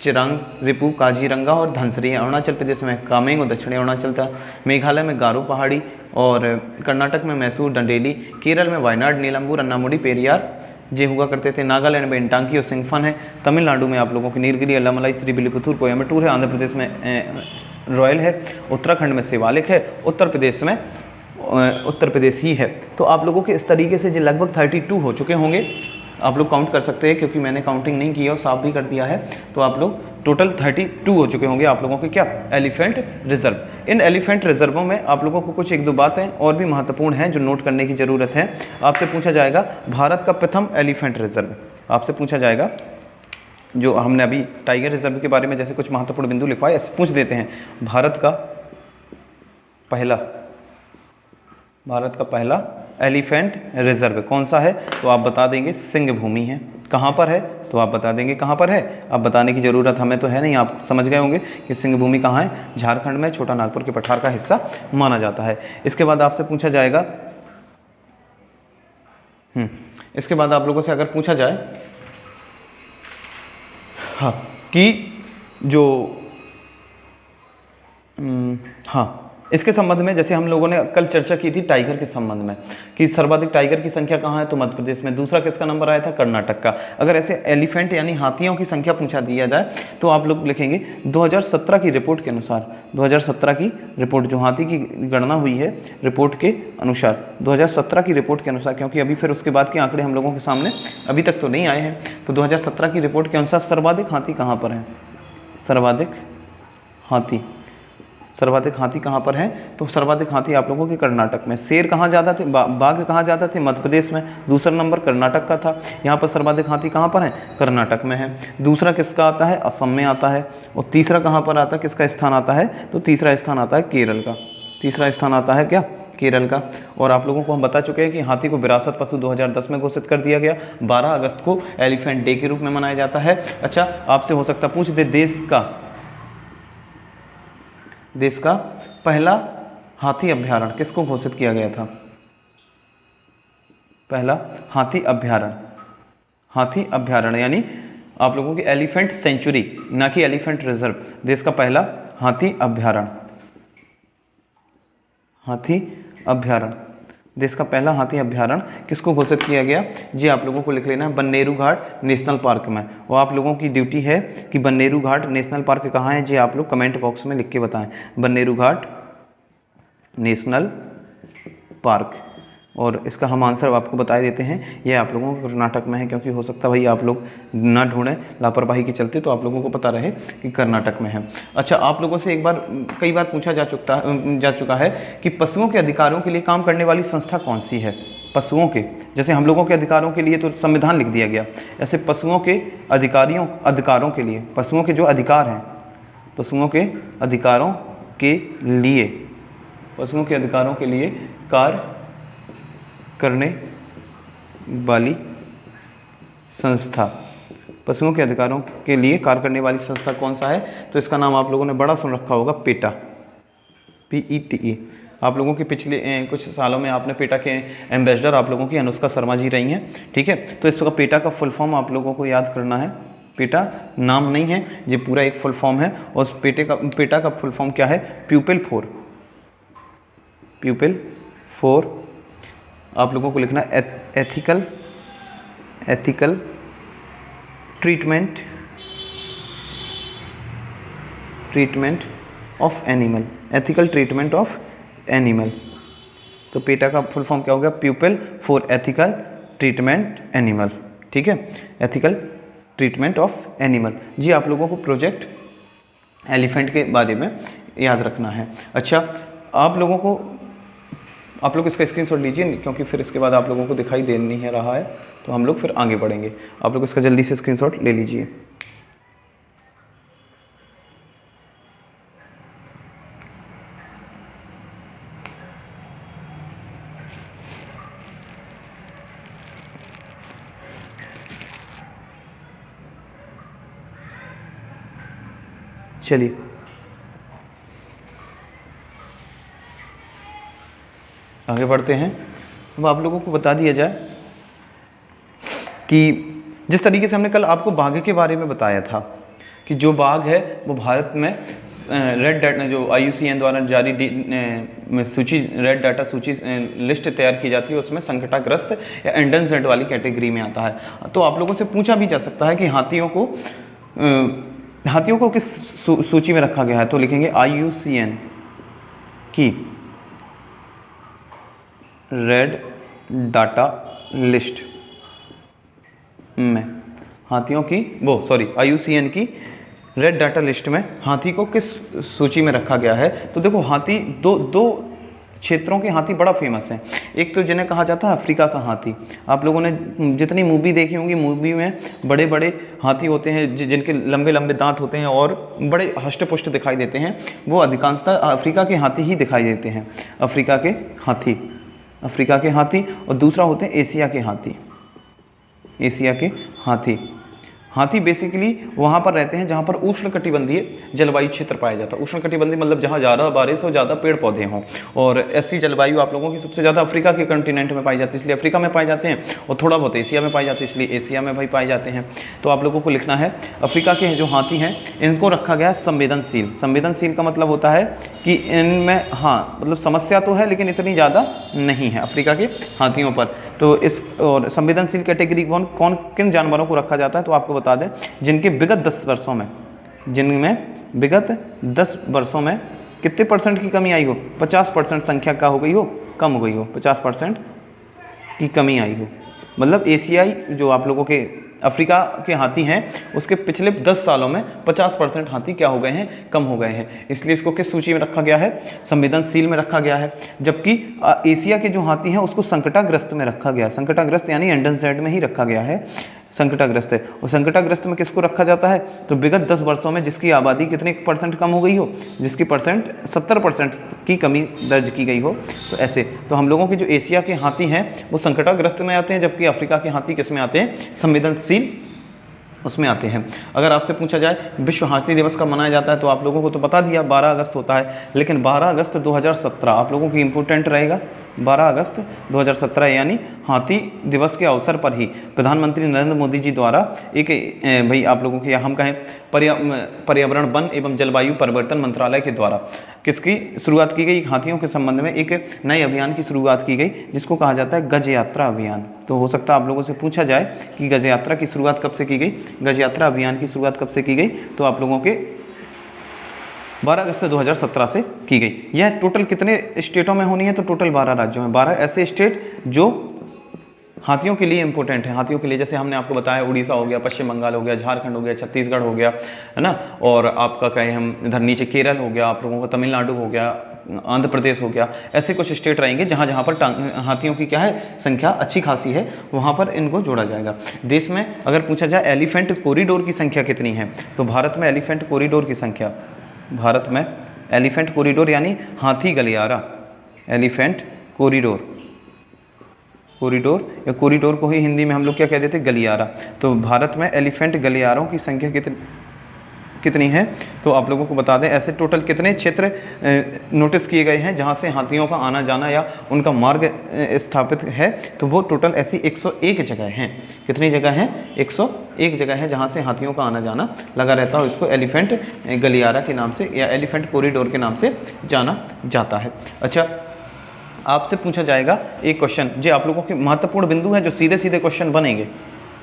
चिरांग रिपू, काजीरंगा और धनसिरी। अरुणाचल प्रदेश में कामेंग और दक्षिणी अरुणाचल था। मेघालय में गारो पहाड़ी और कर्नाटक में मैसूर, डंडेली। केरल में वायनाड, नीलम्बूर, अन्नामुडी, पेरियार ये हुआ करते थे। नागालैंड में इंटांकी और सिंगफन है। तमिलनाडु में आप लोगों की नीलगिरी, अन्नामलाई, श्रीविल्लिपुथूर, कोयम्बटूर है। आंध्र प्रदेश में रॉयल है। उत्तराखंड में शिवालिक है। उत्तर प्रदेश में उत्तर प्रदेश ही है। तो आप लोगों के इस तरीके से जो लगभग 32 हो चुके होंगे, आप लोग काउंट कर सकते हैं क्योंकि मैंने काउंटिंग नहीं की है और साफ भी कर दिया है। तो आप लोग टोटल 32 हो चुके होंगे आप लोगों के क्या, एलिफेंट रिजर्व। इन एलिफेंट रिजर्वों में आप लोगों को कुछ एक दो बातें और भी महत्वपूर्ण हैं जो नोट करने की ज़रूरत है। आपसे पूछा जाएगा भारत का प्रथम एलिफेंट रिजर्व, आपसे पूछा जाएगा। जो हमने अभी टाइगर रिजर्व के बारे में जैसे कुछ महत्वपूर्ण बिंदु लिखवाए, ऐसे पूछ देते हैं भारत का पहला, भारत का पहला एलिफेंट रिजर्व कौन सा है? तो आप बता देंगे सिंह भूमि है। कहाँ पर है? तो आप बता देंगे कहाँ पर है। अब बताने की ज़रूरत हमें तो है नहीं, आप समझ गए होंगे कि सिंह भूमि कहाँ है, झारखंड में, छोटा नागपुर के पठार का हिस्सा माना जाता है। इसके बाद आपसे पूछा जाएगा, इसके बाद आप लोगों से अगर पूछा जाए हाँ कि जो हाँ इसके संबंध में, जैसे हम लोगों ने कल चर्चा की थी टाइगर के संबंध में कि सर्वाधिक टाइगर की संख्या कहाँ है, तो मध्य प्रदेश में। दूसरा किसका नंबर आया था? कर्नाटक का। अगर ऐसे एलिफेंट यानी हाथियों की संख्या पूछा दिया जाए तो आप लोग लिखेंगे 2017 की रिपोर्ट के अनुसार, 2017 की रिपोर्ट जो हाथी की गणना हुई है रिपोर्ट के अनुसार, 2017 की रिपोर्ट के अनुसार, क्योंकि अभी फिर उसके बाद के आंकड़े हम लोगों के सामने अभी तक तो नहीं आए हैं, तो 2017 की रिपोर्ट के अनुसार सर्वाधिक हाथी कहाँ पर हैं? सर्वाधिक हाथी कहाँ पर हैं? तो सर्वाधिक हाथी आप लोगों के कर्नाटक में। शेर कहाँ ज़्यादा थे, बाघ कहाँ ज़्यादा थे? मध्य प्रदेश में। दूसरा नंबर कर्नाटक का था। यहाँ पर सर्वाधिक हाथी कहाँ पर हैं? कर्नाटक में है। दूसरा किसका आता है? असम में आता है। और तीसरा कहाँ पर आता है, किसका स्थान आता है? तो तीसरा स्थान आता है केरल का। तीसरा स्थान आता है क्या? केरल का। और आप लोगों को हम बता चुके हैं कि हाथी को विरासत पशु 2010 में घोषित कर दिया गया। 12 अगस्त को एलिफेंट डे के रूप में मनाया जाता है। अच्छा, आपसे हो सकता पूछ दे, देश का पहला हाथी अभ्यारण्य किसको घोषित किया गया था? पहला हाथी अभ्यारण्य यानी आप लोगों की एलिफेंट सेंचुरी, ना कि एलिफेंट रिजर्व। देश का पहला हाथी अभ्यारण्य, देश का पहला हाथी अभ्यारण्य किसको घोषित किया गया? जी आप लोगों को लिख लेना है बन्नेरू घाट नेशनल पार्क में। और आप लोगों की ड्यूटी है कि बन्नेरू घाट नेशनल पार्क कहाँ है, जी आप लोग कमेंट बॉक्स में लिख के बताएं। बन्नेरू घाट नेशनल पार्क, और इसका हम आंसर आपको बता देते हैं, ये आप लोगों को कर्नाटक में है, क्योंकि हो सकता है भाई आप लोग ना ढूंढें लापरवाही के चलते, तो आप लोगों को पता रहे कि कर्नाटक में है। अच्छा, आप लोगों से कई बार पूछा जा चुका है कि पशुओं के अधिकारों के लिए काम करने वाली संस्था कौन सी है? पशुओं के, जैसे हम लोगों के अधिकारों के लिए तो संविधान लिख दिया गया, ऐसे पशुओं के अधिकारों के लिए, पशुओं के जो अधिकार हैं, पशुओं के अधिकारों के लिए कार्य करने वाली संस्था, पशुओं के अधिकारों के लिए कार्य करने वाली संस्था कौन सा है? तो इसका नाम आप लोगों ने बड़ा सुन रखा होगा, पेटा, PETA। आप लोगों के पिछले कुछ सालों में आपने पेटा के एम्बेसडर आप लोगों की अनुष्का शर्मा जी रही हैं, ठीक है। तो इस वक्त पेटा का फुल फॉर्म आप लोगों को याद करना है। पेटा नाम नहीं है, ये पूरा एक फुल फॉर्म है। और उस पेटा का फुल फॉर्म क्या है? प्यूपिल फॉर आप लोगों को लिखना है ethical treatment of animal, ethical treatment of animal. तो पेटा का फुल फॉर्म क्या हो गया? प्यूपिल फॉर एथिकल ट्रीटमेंट एनिमल, ठीक है, एथिकल ट्रीटमेंट ऑफ एनिमल। जी आप लोगों को प्रोजेक्ट एलिफेंट के बारे में याद रखना है। अच्छा, आप लोग इसका स्क्रीनशॉट लीजिए, क्योंकि फिर इसके बाद आप लोगों को दिखाई दे नहीं है रहा है, तो हम लोग फिर आगे बढ़ेंगे। आप लोग इसका जल्दी से स्क्रीनशॉट ले लीजिए। चलिए, आगे बढ़ते हैं। अब आप लोगों को बता दिया जाए कि जिस तरीके से हमने कल आपको बाघ के बारे में बताया था कि जो बाघ है वो भारत में रेड डाटा, जो IUCN द्वारा जारी सूची, रेड डाटा सूची लिस्ट तैयार की जाती है, उसमें संकटाग्रस्त या एंडेंजर्ड वाली कैटेगरी में आता है। तो आप लोगों से पूछा भी जा सकता है कि हाथियों को किस सूची में रखा गया है? तो लिखेंगे IUCN की रेड डाटा लिस्ट में हाथियों की IUCN की रेड डाटा लिस्ट में हाथी को किस सूची में रखा गया है? तो देखो, हाथी दो क्षेत्रों के हाथी बड़ा फेमस हैं। एक तो जिन्हें कहा जाता है अफ्रीका का हाथी। आप लोगों ने जितनी मूवी देखी होंगी, मूवी में बड़े बड़े हाथी होते हैं जिनके लंबे लंबे दांत होते हैं और बड़े हष्ट-पुष्ट दिखाई देते हैं, वो अधिकांशतः अफ्रीका के हाथी ही दिखाई देते हैं। अफ्रीका के हाथी, अफ्रीका के हाथी। और दूसरा होते हैं एशिया के हाथी, एशिया के हाथी। हाथी बेसिकली वहाँ पर रहते हैं जहाँ पर उष्णकटिबंधीय जलवायु क्षेत्र पाया जाता है। उष्णकटिबंधीय मतलब जहाँ ज़्यादा बारिश हो, ज़्यादा पेड़ पौधे हों, और ऐसी जलवायु आप लोगों की सबसे ज़्यादा अफ्रीका के कंटिनेंट में पाई जाती है, इसलिए अफ्रीका में पाए जाते हैं, और थोड़ा बहुत एशिया में पाए जाते हैं, इसलिए एशिया में भाई पाए जाते हैं। तो आप लोगों को लिखना है अफ्रीका के जो हाथी हैं इनको रखा गया संवेदनशील। संवेदनशील का मतलब होता है कि इनमें हाँ मतलब समस्या तो है लेकिन इतनी ज़्यादा नहीं है अफ्रीका के हाथियों पर। तो इस और संवेदनशील कैटेगरी कौन किन जानवरों को रखा जाता है, तो आपको बता दें जिनके विगत 10 वर्षों में, जिनमें विगत 10 वर्षों में कितने % की कमी आई हो, 50% संख्या का हो गई हो, कम हो गई हो, 50% की कमी आई हो। मतलब एशियाई जो आप लोगों के अफ्रीका के हाथी हैं उसके पिछले 10 सालों में 50% हाथी क्या हो गए हैं, कम हो गए हैं। इसलिए इसको किस सूची में रखा गया है, संवेदनशील में रखा गया है। जबकि एशिया के जो हाथी हैं उसको संकटाग्रस्त में रखा गया है। संकटाग्रस्त यानी एंडेंजर्ड में ही रखा गया है, संकटाग्रस्त है। और संकटाग्रस्त में किसको रखा जाता है, तो विगत 10 वर्षों में जिसकी आबादी कितने % कम हो गई हो, जिसकी परसेंट 70% की कमी दर्ज की गई हो। तो ऐसे तो हम लोगों के जो एशिया के हाथी हैं वो संकटाग्रस्त में आते हैं, जबकि अफ्रीका के हाथी किस में आते हैं, संवेदनशील उसमें आते हैं। अगर आपसे पूछा जाए विश्व हाथी दिवस कब मनाया जाता है, तो आप लोगों को तो बता दिया 12 अगस्त होता है, लेकिन 12 अगस्त 2017 आप लोगों की इम्पोर्टेंट रहेगा। 12 अगस्त 2017 यानी हाथी दिवस के अवसर पर ही प्रधानमंत्री नरेंद्र मोदी जी द्वारा एक भाई आप लोगों के हम कहें पर्यावरण वन एवं जलवायु परिवर्तन मंत्रालय के द्वारा किसकी शुरुआत की गई, हाथियों के संबंध में एक नए अभियान की शुरुआत की गई जिसको कहा जाता है गज यात्रा अभियान। तो हो सकता है आप लोगों से पूछा जाए कि गज यात्रा की शुरुआत कब से की गई, गज यात्रा अभियान की शुरुआत कब से की गई, तो आप लोगों के 12 अगस्त 2017 से की गई। यह टोटल कितने स्टेटों में होनी है, तो टोटल 12 राज्यों में, 12 ऐसे स्टेट जो हाथियों के लिए इंपॉर्टेंट है। हाथियों के लिए जैसे हमने आपको बताया उड़ीसा हो गया, पश्चिम बंगाल हो गया, झारखंड हो गया, छत्तीसगढ़ हो गया, है ना, और आपका कहें हम इधर नीचे केरल हो गया, आप लोगों का तमिलनाडु हो गया, आंध्र प्रदेश हो गया। ऐसे कुछ स्टेट रहेंगे जहाँ जहाँ पर हाथियों की क्या है, संख्या अच्छी खासी है, वहाँ पर इनको जोड़ा जाएगा। देश में अगर पूछा जाए एलिफेंट कॉरिडोर की संख्या कितनी है, तो भारत में एलिफेंट कॉरिडोर की संख्या, भारत में एलिफेंट कॉरिडोर यानी हाथी गलियारा, एलिफेंट कॉरिडोर, कॉरिडोर या कॉरिडोर को ही हिंदी में हम लोग क्या कह देते हैं, गलियारा। तो भारत में एलिफेंट गलियारों की संख्या कितनी है, तो आप लोगों को बता दें ऐसे टोटल कितने क्षेत्र नोटिस किए गए हैं जहां से हाथियों का आना जाना या उनका मार्ग स्थापित है, तो वो टोटल ऐसी 101 जगह हैं। कितनी जगह हैं, 101 जगह है जहां से हाथियों का आना जाना लगा रहता है। इसको एलिफेंट गलियारा के नाम से या एलिफेंट कॉरिडोर के नाम से जाना जाता है। अच्छा, आपसे पूछा जाएगा एक क्वेश्चन जो आप लोगों के महत्वपूर्ण बिंदु हैं, जो सीधे सीधे क्वेश्चन बनेंगे,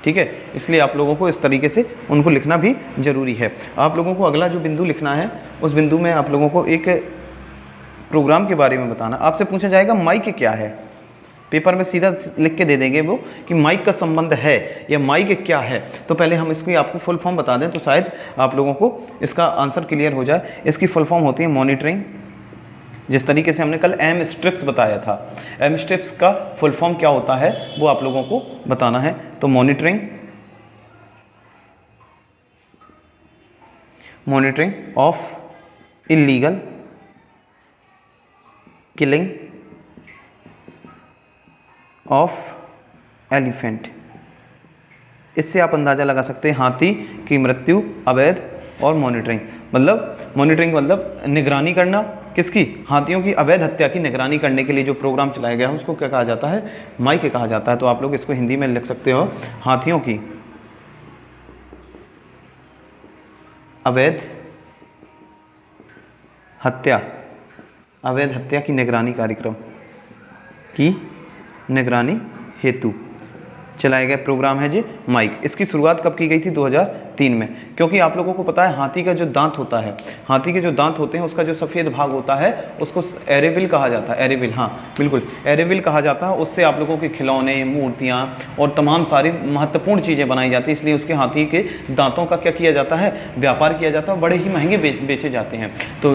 ठीक है, इसलिए आप लोगों को इस तरीके से उनको लिखना भी जरूरी है। आप लोगों को अगला जो बिंदु लिखना है उस बिंदु में आप लोगों को एक प्रोग्राम के बारे में बताना। आपसे पूछा जाएगा माइक क्या है, पेपर में सीधा लिख के दे देंगे वो कि माइक का संबंध है या माइक क्या है। तो पहले हम इसकी आपको फुल फॉर्म बता दें तो शायद आप लोगों को इसका आंसर क्लियर हो जाए। इसकी फुल फॉर्म होती है मॉनिटरिंग, जिस तरीके से हमने कल एम स्ट्रिप्स बताया था, एम स्ट्रिप्स का फुल फॉर्म क्या होता है वो आप लोगों को बताना है। तो monitoring of illegal killing of elephant. इससे आप अंदाज़ा लगा सकते हैं हाथी की मृत्यु, अवैध और मॉनिटरिंग। मॉनिटरिंग मतलब निगरानी करना, किसकी, हाथियों की अवैध हत्या की निगरानी करने के लिए जो प्रोग्राम चलाया गया है उसको क्या कहा जाता है, माइक कहा जाता है। तो आप लोग इसको हिंदी में लिख सकते हो, हाथियों की अवैध हत्या की निगरानी कार्यक्रम की निगरानी हेतु चलाया गया प्रोग्राम है जी माइक। इसकी शुरुआत कब की गई थी, 2003 में, क्योंकि आप लोगों को पता है हाथी का जो दांत होता है, हाथी के जो दांत होते हैं उसका जो सफ़ेद भाग होता है उसको एरेविल कहा जाता है। एरेविल, हाँ बिल्कुल एरेविल कहा जाता है। उससे आप लोगों के खिलौने, मूर्तियाँ और तमाम सारी महत्वपूर्ण चीज़ें बनाई जाती हैं, इसलिए उसके हाथी के दांतों का क्या किया जाता है, व्यापार किया जाता है, बड़े ही महंगे बेचे जाते हैं। तो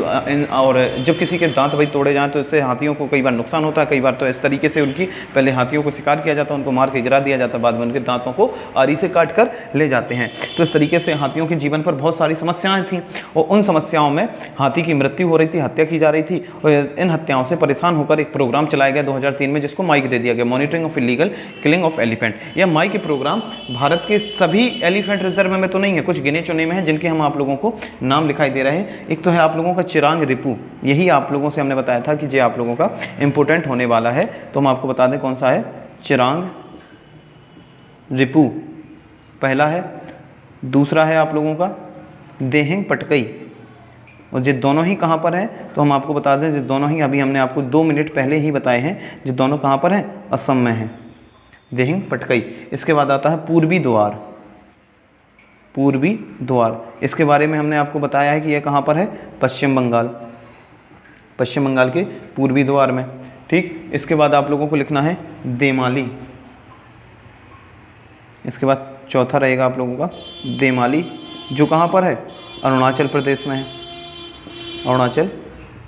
और जब किसी के दांत भाई तोड़े जाएँ तो इससे हाथियों को कई बार नुकसान होता है, कई बार तो इस तरीके से उनकी पहले हाथियों को शिकार किया जाता है, उनको मार के गिरा दिया जाता है, बाद में उनके दांतों को आरी से काट कर ले जाते हैं। तो इस तरीके से हाथियों के जीवन पर बहुत सारी समस्याएं थीं और उन समस्याओं में हाथी की मृत्यु हो रही थी, हत्या की जा रही थी और इन हत्याओं से परेशान होकर एक प्रोग्राम चलाया गया 2003 में, जिसको माइक दे दिया गया, monitoring of illegal killing of elephant. यह माइक प्रोग्राम भारत के सभी एलिफेंट रिजर्व में तो नहीं है, कुछ गिने चुने में है जिनके हम आप लोगों को नाम दिखाई दे रहे हैं। एक तो है आप लोगों का चिरांग रिपू, यही आप लोगों से हमने बताया था कि ये आप लोगों का इंपोर्टेंट होने वाला है, तो हम आपको बता दें कौन सा है, चिरांग रिपू पहला है। दूसरा है आप लोगों का देहिंग पटकई, और ये दोनों ही कहाँ पर हैं, तो हम आपको बता दें ये दोनों ही अभी हमने आपको 2 मिनट पहले ही बताए हैं, ये दोनों कहाँ पर हैं, असम में हैं, देहिंग पटकई। इसके बाद आता है पूर्वी द्वार, पूर्वी द्वार, इसके बारे में हमने आपको बताया है कि यह कहाँ पर है, पश्चिम बंगाल, पश्चिम बंगाल के पूर्वी द्वार में। ठीक, इसके बाद आप लोगों को लिखना है देमाली, इसके बाद चौथा रहेगा आप लोगों का देमाली, जो कहाँ पर है, अरुणाचल प्रदेश में है, अरुणाचल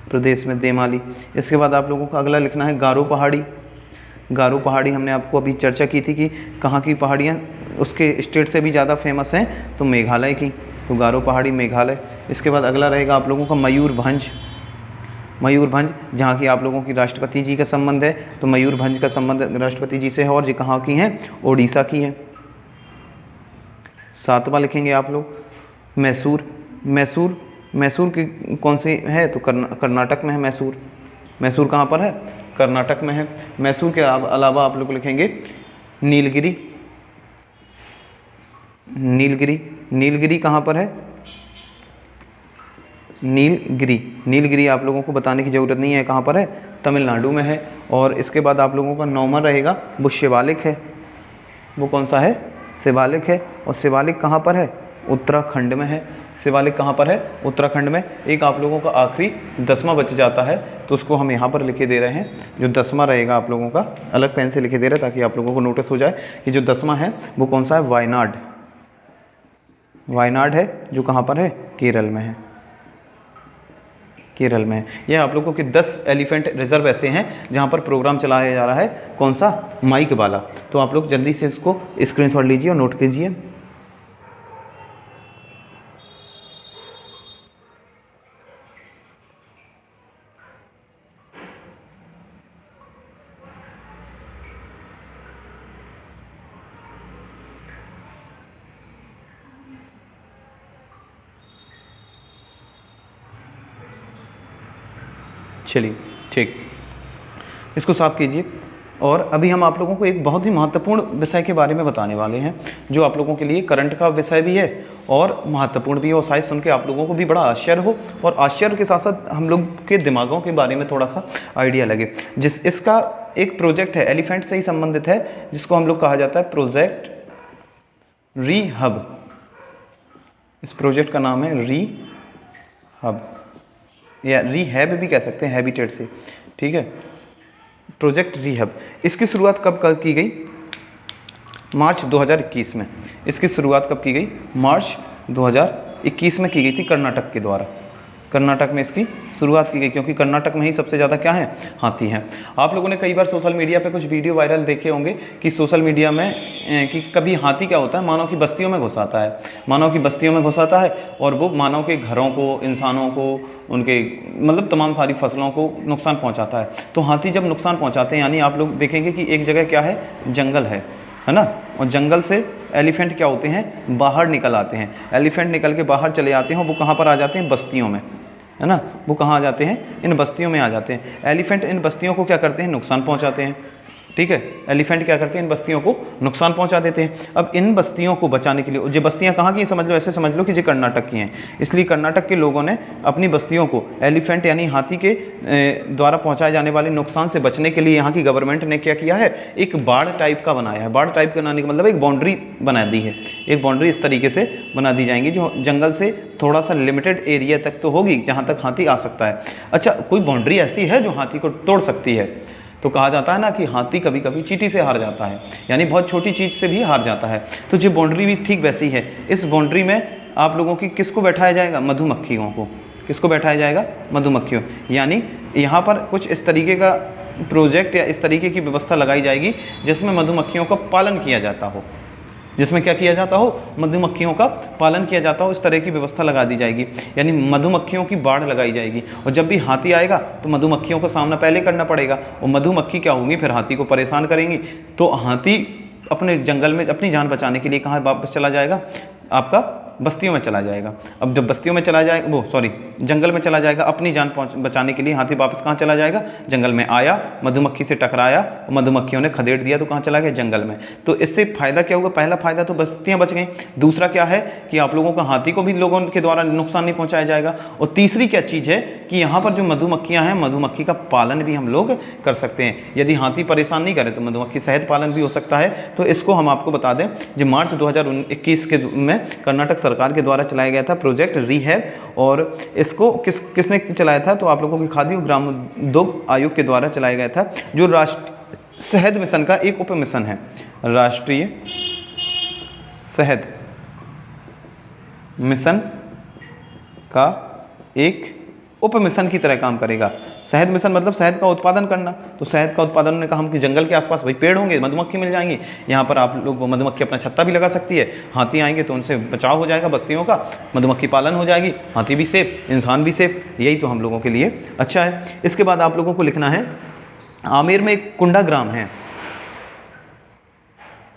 प्रदेश में देमाली। इसके बाद आप लोगों को अगला लिखना है गारो पहाड़ी, गारो पहाड़ी हमने आपको अभी चर्चा की थी कि कहाँ की पहाड़ियाँ उसके स्टेट से भी ज़्यादा फेमस हैं, तो मेघालय की, तो गारो पहाड़ी मेघालय। इसके बाद अगला रहेगा आप लोगों का मयूरभंज, मयूरभंज जहाँ की आप लोगों की राष्ट्रपति जी का संबंध है, तो मयूरभंज का संबंध राष्ट्रपति जी से है और ये कहाँ की हैं, ओडिशा की है। सातवां लिखेंगे आप लोग मैसूर, मैसूर, मैसूर की कौन सी है, तो कर्नाटक में है मैसूर, मैसूर कहाँ पर है, कर्नाटक में है। मैसूर के अलावा आप लोग लिखेंगे नीलगिरी, नीलगिरी, नीलगिरी कहाँ पर है, नीलगिरी, नीलगिरी आप लोगों को बताने की ज़रूरत नहीं है कहाँ पर है, तमिलनाडु में है। और इसके बाद आप लोगों का 9वां रहेगा वो शिवालिक है, वो कौन सा है, शिवालिक है, और शिवालिक कहाँ पर है, उत्तराखंड में है, शिवालिक कहाँ पर है, उत्तराखंड में। एक आप लोगों का आखिरी 10वां बच जाता है, तो उसको हम यहाँ पर लिखे दे रहे हैं, जो 10वां रहेगा आप लोगों का अलग पेन से लिखे दे रहे हैं ताकि आप लोगों को नोटिस हो जाए कि जो 10वां है वो कौन सा है, वायनाड, वायनाड है, जो कहाँ पर है, केरल में है, केरल में है। यह आप लोगों के 10 एलिफेंट रिजर्व ऐसे हैं जहाँ पर प्रोग्राम चलाया जा रहा है, कौन सा, माइक वाला। तो आप लोग जल्दी से इसको स्क्रीनशॉट लीजिए और नोट कीजिए। चलिए ठीक, इसको साफ कीजिए। और अभी हम आप लोगों को एक बहुत ही महत्वपूर्ण विषय के बारे में बताने वाले हैं, जो आप लोगों के लिए करंट का विषय भी है और महत्वपूर्ण भी है, और शायद सुन के आप लोगों को भी बड़ा आश्चर्य हो और आश्चर्य के साथ साथ हम लोग के दिमागों के बारे में थोड़ा सा आइडिया लगे। इसका एक प्रोजेक्ट है, एलिफेंट से ही संबंधित है, जिसको हम लोग कहा जाता है प्रोजेक्ट रीहब। इस प्रोजेक्ट का नाम है रीहब, या रीहैब भी कह सकते हैं, हैबिटेट से, ठीक है, प्रोजेक्ट रीहब। इसकी शुरुआत कब की गई, मार्च 2021 में। इसकी शुरुआत कब की गई, मार्च 2021 में की गई थी, कर्नाटक के द्वारा, कर्नाटक में इसकी शुरुआत की गई, क्योंकि कर्नाटक में ही सबसे ज़्यादा क्या है, हाथी हैं। आप लोगों ने कई बार सोशल मीडिया पे कुछ वीडियो वायरल देखे होंगे कि सोशल मीडिया में कि कभी हाथी क्या होता है, मानव की बस्तियों में घुस आता है, मानव की बस्तियों में घुस आता है और वो मानव के घरों को, इंसानों को, उनके मतलब तमाम सारी फसलों को नुकसान पहुँचाता है। तो हाथी जब नुकसान पहुँचाते हैं, यानी आप लोग देखेंगे कि एक जगह क्या है, जंगल है ना, और जंगल से एलिफेंट क्या होते हैं, बाहर निकल आते हैं, एलिफेंट निकल के बाहर चले जाते हैं, वो कहाँ पर आ जाते हैं, बस्तियों में, है ना, वो कहाँ आ जाते हैं, इन बस्तियों में आ जाते हैं। एलिफेंट इन बस्तियों को क्या करते हैं, नुकसान पहुँचाते हैं, ठीक है। एलिफेंट क्या करते हैं, इन बस्तियों को नुकसान पहुंचा देते हैं। अब इन बस्तियों को बचाने के लिए, जो बस्तियां कहाँ की हैं समझ लो, ऐसे समझ लो कि ये कर्नाटक की हैं, इसलिए कर्नाटक के लोगों ने अपनी बस्तियों को एलिफेंट यानी हाथी के द्वारा पहुंचाए जाने वाले नुकसान से बचने के लिए यहाँ की गवर्नमेंट ने क्या किया है, एक बाड़ टाइप का बनाया है। बाड़ टाइप का बनाने का मतलब एक बाउंड्री बना दी है, एक बाउंड्री इस तरीके से बना दी जाएंगी जो जंगल से थोड़ा सा लिमिटेड एरिया तक तो होगी जहाँ तक हाथी आ सकता है। अच्छा, कोई बाउंड्री ऐसी है जो हाथी को तोड़ सकती है, तो कहा जाता है ना कि हाथी कभी कभी चींटी से हार जाता है, यानी बहुत छोटी चीज़ से भी हार जाता है। तो जो बाउंड्री भी ठीक वैसी है। इस बाउंड्री में आप लोगों की किसको बैठाया जाएगा, मधुमक्खियों को। किसको बैठाया जाएगा, मधुमक्खियों। यानी यहाँ पर कुछ इस तरीके का प्रोजेक्ट या इस तरीके की व्यवस्था लगाई जाएगी जिसमें मधुमक्खियों का पालन किया जाता हो, जिसमें क्या किया जाता हो, मधुमक्खियों का पालन किया जाता हो। इस तरह की व्यवस्था लगा दी जाएगी, यानी मधुमक्खियों की बाढ़ लगाई जाएगी। और जब भी हाथी आएगा तो मधुमक्खियों का सामना पहले करना पड़ेगा, और मधुमक्खी क्या होंगी, फिर हाथी को परेशान करेंगी। तो हाथी अपने जंगल में अपनी जान बचाने के लिए कहाँ वापस चला जाएगा, आपका बस्तियों में चला जाएगा। अब जब बस्तियों में चला जाएगा, जंगल में चला जाएगा, अपनी जान बचाने के लिए हाथी वापस कहाँ चला जाएगा, जंगल में आया, मधुमक्खी से टकराया, मधुमक्खियों ने खदेड़ दिया, तो कहाँ चला गया, जंगल में। तो इससे फ़ायदा क्या होगा, पहला फ़ायदा तो बस्तियाँ बच गई। दूसरा क्या है कि आप लोगों का हाथी को भी लोगों के द्वारा नुकसान नहीं पहुँचाया जाएगा। और तीसरी क्या चीज़ है कि यहाँ पर जो मधुमक्खियाँ हैं, मधुमक्खी का पालन भी हम लोग कर सकते हैं। यदि हाथी परेशान नहीं करे तो मधुमक्खी शहद पालन भी हो सकता है। तो इसको हम आपको बता दें, जो मार्च 2021 के में कर्नाटक सरकार के द्वारा चलाया गया था प्रोजेक्ट रीहैब, और इसको किसने चलाया था, तो आप लोगों की खाद्य और ग्रामोद्योग आयोग के द्वारा चलाया गया था, जो राष्ट्रीय शहद मिशन का एक उप मिशन है। राष्ट्रीय शहद मिशन का एक उप मिशन की तरह काम करेगा। शहद मिशन मतलब शहद का उत्पादन करना। तो शहद का उत्पादन ने कहा हम कि जंगल के आसपास भाई पेड़ होंगे, मधुमक्खी मिल जाएंगी, यहाँ पर आप लोग मधुमक्खी अपना छत्ता भी लगा सकती है। हाथी आएंगे तो उनसे बचाव हो जाएगा बस्तियों का, मधुमक्खी पालन हो जाएगी, हाथी भी सेफ, इंसान भी सेफ। यही तो हम लोगों के लिए अच्छा है। इसके बाद आप लोगों को लिखना है, आमेर में एक कुंडा ग्राम है।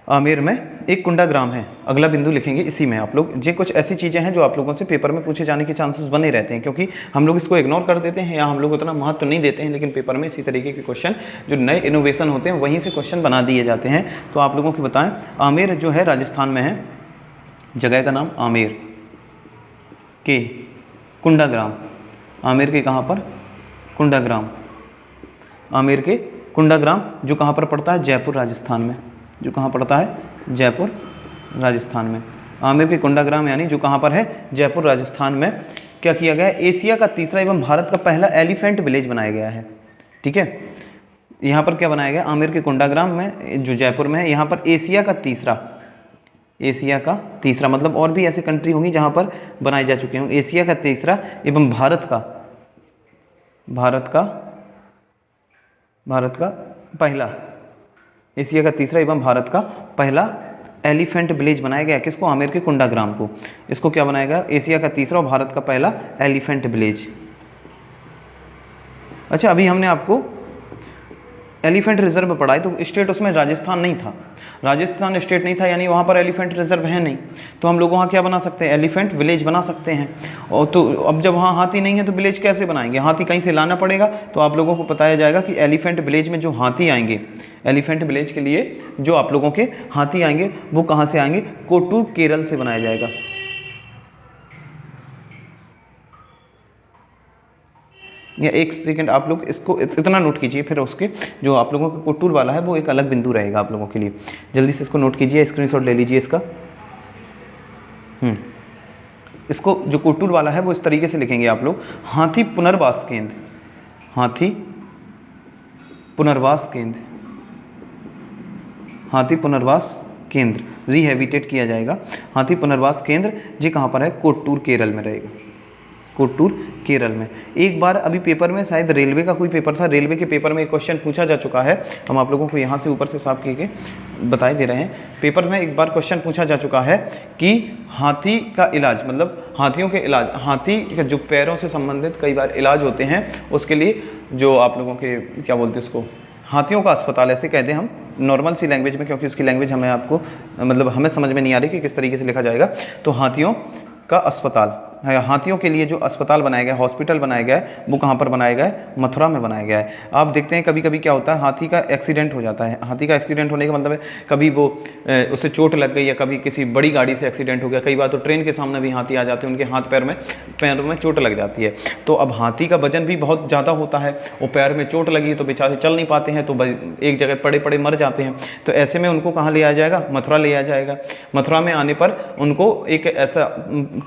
आमेर में एक कुंडा ग्राम है, अगला बिंदु लिखेंगे इसी में आप लोग। ये कुछ ऐसी चीज़ें हैं जो आप लोगों से पेपर में पूछे जाने के चांसेस बने रहते हैं, क्योंकि हम लोग इसको इग्नोर कर देते हैं या हम लोग उतना महत्व नहीं देते हैं, लेकिन पेपर में इसी तरीके के क्वेश्चन जो नए इनोवेशन होते हैं वहीं से क्वेश्चन बना दिए जाते हैं। तो आप लोगों की बताएं, आमेर जो है राजस्थान में है, जगह का नाम आमेर के कुंडा ग्राम। आमेर के कहाँ पर, कुंडा ग्राम। आमेर के कुंडा ग्राम जो कहाँ पर पड़ता है, जयपुर राजस्थान में। जो कहाँ पड़ता है, जयपुर राजस्थान में। आमेर के कुंडा ग्राम यानी जो कहाँ पर है, जयपुर राजस्थान में। क्या किया गया है, एशिया का तीसरा एवं भारत का पहला एलिफेंट विलेज बनाया गया है। ठीक है, यहाँ पर क्या बनाया गया, आमेर के कुंडा ग्राम में जो जयपुर में है, यहाँ पर एशिया का तीसरा मतलब और भी ऐसे कंट्री होंगी जहाँ पर बनाए जा चुके होंगे। एशिया का तीसरा एवं भारत का पहला, एशिया का तीसरा एवं भारत का पहला एलिफेंट विलेज बनाया गया। किसको, आमेर के कुंडा ग्राम को। इसको क्या बनाया गया, एशिया का तीसरा और भारत का पहला एलिफेंट विलेज। अच्छा, अभी हमने आपको एलिफेंट रिजर्व पढ़ा है, तो स्टेट उसमें राजस्थान नहीं था, राजस्थान स्टेट नहीं था, यानी वहाँ पर एलिफेंट रिजर्व है नहीं। तो हम लोग वहाँ क्या बना सकते हैं, एलिफेंट विलेज बना सकते हैं। और तो अब जब वहाँ हाथी नहीं है तो विलेज कैसे बनाएंगे, हाथी कहीं से लाना पड़ेगा। तो आप लोगों को बताया जाएगा कि एलिफेंट विलेज में जो हाथी आएंगे, एलिफेंट विलेज के लिए जो आप लोगों के हाथी आएंगे वो कहाँ से आएंगे, कोट्टूर केरल से बनाया जाएगा। या एक सेकंड आप लोग इसको इतना नोट कीजिए, फिर उसके जो आप लोगों का कोट्टूर वाला है वो एक अलग बिंदु रहेगा आप लोगों के लिए। जल्दी से इसको नोट कीजिए, स्क्रीनशॉट ले लीजिए इसका। इसको जो कोट्टूर वाला है वो इस तरीके से लिखेंगे आप लोग, हाथी पुनर्वास केंद्र। हाथी पुनर्वास केंद्र, हाथी पुनर्वास केंद्र रिहेबिटेट किया जाएगा। हाथी पुनर्वास केंद्र जी कहाँ पर है, कोट्टूर केरल में रहेगा, कोट्टूर केरल में। एक बार अभी पेपर में शायद रेलवे का कोई पेपर था, रेलवे के पेपर में एक क्वेश्चन पूछा जा चुका है। हम आप लोगों को यहाँ से ऊपर से साफ करके बताए दे रहे हैं। पेपर में एक बार क्वेश्चन पूछा जा चुका है कि हाथी का इलाज, मतलब हाथियों के इलाज, हाथी के जो पैरों से संबंधित कई बार इलाज होते हैं, उसके लिए जो आप लोगों के क्या बोलते हैं उसको, हाथियों का अस्पताल ऐसे कह दें हम नॉर्मल सी लैंग्वेज में, क्योंकि उसकी लैंग्वेज हमें आपको मतलब हमें समझ में नहीं आ रही कि किस तरीके से लिखा जाएगा। तो हाथियों का अस्पताल हाथियों के लिए जो अस्पताल बनाया गया, हॉस्पिटल बनाया गया है, वो कहाँ पर बनाया गया है? मथुरा में बनाया गया है। आप देखते हैं कभी कभी क्या होता है, हाथी का एक्सीडेंट हो जाता है। हाथी का एक्सीडेंट होने का मतलब है कभी वो उसे चोट लग गई या कभी किसी बड़ी गाड़ी से एक्सीडेंट हो गया। कई बार तो ट्रेन के सामने भी हाथी आ जाते हैं, उनके हाथ पैर में चोट लग जाती है। तो अब हाथी का वजन भी बहुत ज़्यादा होता है, वो पैर में चोट लगी तो बेचारे चल नहीं पाते हैं, तो एक जगह पड़े पड़े मर जाते हैं। तो ऐसे में उनको कहाँ ले आया जाएगा? मथुरा ले आया जाएगा। मथुरा में आने पर उनको एक ऐसा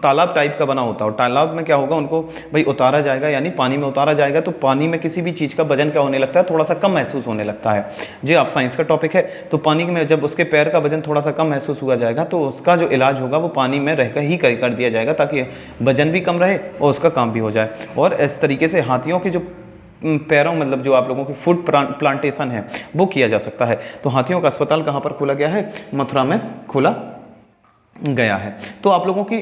तालाब टाइप का बना होता है, और तालाब में क्या होगा, उनको भाई उतारा जाएगा, यानी पानी में उतारा जाएगा। तो पानी में किसी भी चीज़ का वजन क्या होने लगता है? थोड़ा सा कम महसूस होने लगता है। जी आप साइंस का टॉपिक है, तो पानी में जब उसके पैर का वजन थोड़ा सा कम महसूस हुआ जाएगा, तो उसका जो इलाज होगा वो पानी में रहकर ही कर दिया जाएगा, ताकि वजन भी कम रहे और उसका काम भी हो जाए। और इस तरीके से हाथियों के जो पैरों, मतलब जो आप लोगों की फूड प्लांटेशन है, वो किया जा सकता है। तो हाथियों का अस्पताल कहाँ पर खोला गया है? मथुरा में खोला गया है। तो आप लोगों की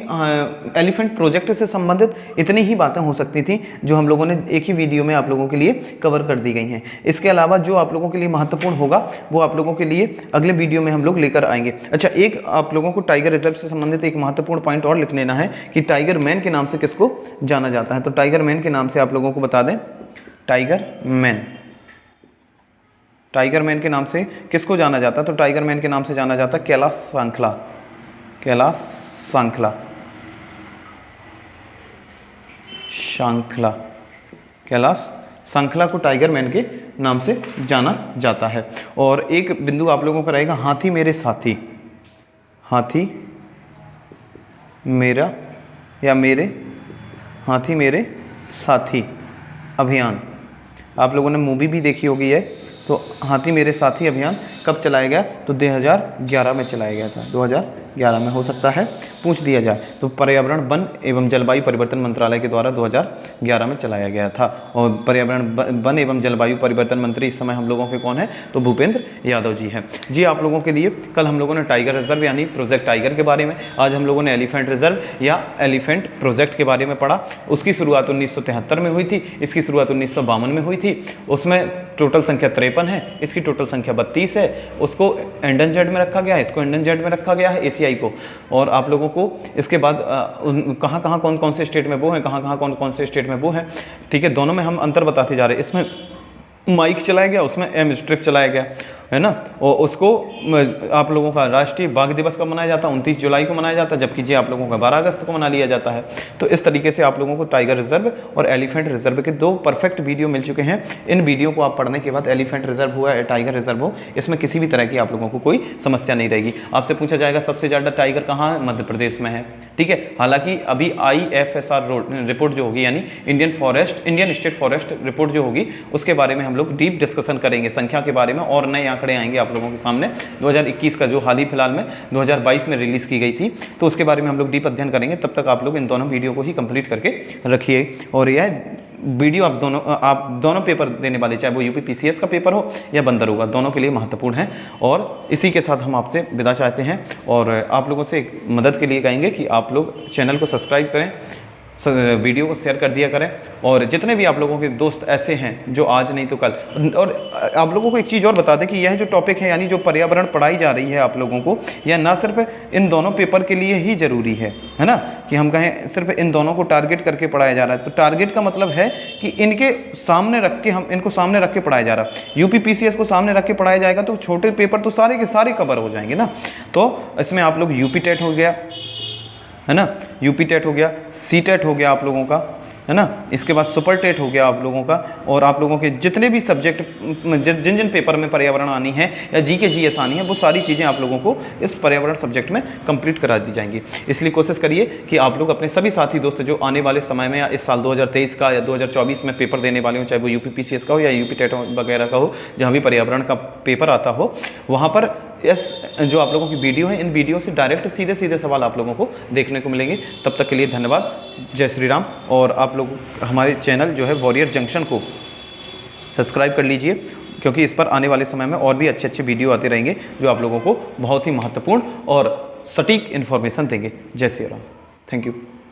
एलिफेंट प्रोजेक्ट से संबंधित इतनी ही बातें हो सकती थी, जो हम लोगों ने एक ही वीडियो में आप लोगों के लिए कवर कर दी गई हैं। इसके अलावा जो आप लोगों के लिए महत्वपूर्ण होगा, वो आप लोगों के लिए अगले वीडियो में हम लोग लेकर आएंगे। अच्छा, एक आप लोगों को टाइगर रिजर्व से संबंधित एक महत्वपूर्ण पॉइंट और लिख लेना है कि टाइगर मैन के नाम से किसको जाना जाता है। तो टाइगर मैन के नाम से आप लोगों को बता दें, टाइगर मैन के नाम से किसको जाना जाता है? तो टाइगर मैन के नाम से जाना जाता है कैलाश सांखला को टाइगर मैन के नाम से जाना जाता है। और एक बिंदु आप लोगों का रहेगा, हाथी मेरे साथी, हाथी मेरा या मेरे हाथी मेरे साथी अभियान। आप लोगों ने मूवी भी देखी होगी है। तो हाथी मेरे साथी अभियान कब चलाया गया? तो 2011 में चलाया गया था। 2011 में हो सकता है पूछ दिया जाए। तो पर्यावरण वन एवं जलवायु परिवर्तन मंत्रालय के द्वारा 2011 में चलाया गया था। और पर्यावरण वन एवं जलवायु परिवर्तन मंत्री इस समय हम लोगों के कौन है? तो भूपेंद्र यादव जी हैं। जी आप लोगों के लिए कल हम लोगों ने टाइगर रिजर्व यानी प्रोजेक्ट टाइगर के बारे में, आज हम लोगों ने एलिफेंट रिजर्व या एलिफेंट प्रोजेक्ट के बारे में पढ़ा। उसकी शुरुआत 1973 में हुई थी, इसकी शुरुआत 1952 में हुई थी। उसमें टोटल संख्या 53 है, इसकी टोटल संख्या 32 है। उसको एंडेंजर्ड में रखा गया है, इसको एंडेंजर्ड में रखा गया है, एसीआई को। और आप लोगों को इसके बाद कहाँ कहाँ कौन कौन से स्टेट में वो हैं, कहाँ कहाँ कौन कौन से स्टेट में वो हैं, ठीक है। दोनों में हम अंतर बताते जा रहे हैं। इसमें माइक चलाया गया, उसमें एम स्ट्रिप चलाया गया है ना। और उसको आप लोगों का राष्ट्रीय बाघ दिवस कब मनाया जाता है? 29 जुलाई को मनाया जाता है, जबकि जी आप लोगों का 12 अगस्त को मना लिया जाता है। तो इस तरीके से आप लोगों को टाइगर रिजर्व और एलिफेंट रिजर्व के 2 परफेक्ट वीडियो मिल चुके हैं। इन वीडियो को आप पढ़ने के बाद एलिफेंट रिजर्व हो या टाइगर रिजर्व हो, इसमें किसी भी तरह की आप लोगों को कोई समस्या नहीं रहेगी। आपसे पूछा जाएगा सबसे ज़्यादा टाइगर कहाँ है? मध्य प्रदेश में है, ठीक है। हालांकि अभी IFSR रिपोर्ट जो होगी, यानी इंडियन स्टेट फॉरेस्ट रिपोर्ट जो होगी, उसके बारे में हम लोग डीप डिस्कशन करेंगे, संख्या के बारे में, और नए आंकड़े आएंगे आप लोगों के सामने। 2021 का जो हाल ही फिलहाल में 2022 में रिलीज़ की गई थी, तो उसके बारे में हम लोग डीप अध्ययन करेंगे। तब तक आप लोग इन दोनों वीडियो को ही कंप्लीट करके रखिए। और यह वीडियो आप दोनों पेपर देने वाले, चाहे वो यूपी PCS का पेपर हो या बंदर होगा, दोनों के लिए महत्वपूर्ण है। और इसी के साथ हम आपसे विदा चाहते हैं, और आप लोगों से मदद के लिए कहेंगे कि आप लोग चैनल को सब्सक्राइब करें, वीडियो को शेयर कर दिया करें। और जितने भी आप लोगों के दोस्त ऐसे हैं जो आज नहीं तो कल, और आप लोगों को एक चीज़ और बता दें कि यह जो टॉपिक है, यानी जो पर्यावरण पढ़ाई जा रही है आप लोगों को, यह ना सिर्फ इन दोनों पेपर के लिए ही ज़रूरी है ना, कि हम कहें सिर्फ इन दोनों को टारगेट करके पढ़ाया जा रहा है। तो टारगेट का मतलब है कि इनके सामने रख के, हम इनको सामने रख के पढ़ाया जा रहा है। यूपी PCS को सामने रख के पढ़ाया जाएगा तो छोटे पेपर तो सारे के सारे कवर हो जाएंगे ना। तो इसमें आप लोग यूपी टेट हो गया, है ना, यूपी टेट हो गया, सी टेट हो गया आप लोगों का, है ना, इसके बाद सुपर टेट हो गया आप लोगों का। और आप लोगों के जितने भी सब्जेक्ट, जिन जिन पेपर में पर्यावरण आनी है या GK GS आनी है, वो सारी चीज़ें आप लोगों को इस पर्यावरण सब्जेक्ट में कंप्लीट करा दी जाएंगी। इसलिए कोशिश करिए कि आप लोग अपने सभी साथी दोस्त जो आने वाले समय में या इस साल 2023 का या 2024 में पेपर देने वाले हो, चाहे वो यूपी PCS का हो या यूपी टेट वगैरह का हो, जहाँ भी पर्यावरण का पेपर आता हो, वहाँ पर जो आप लोगों की वीडियो है, इन वीडियो से डायरेक्ट सीधे सीधे सवाल आप लोगों को देखने को मिलेंगे। तब तक के लिए धन्यवाद, जय श्री राम। और आप लोग हमारे चैनल जो है वॉरियर जंक्शन को सब्सक्राइब कर लीजिए, क्योंकि इस पर आने वाले समय में और भी अच्छे अच्छे वीडियो आते रहेंगे जो आप लोगों को बहुत ही महत्वपूर्ण और सटीक इन्फॉर्मेशन देंगे। जय श्री राम, थैंक यू।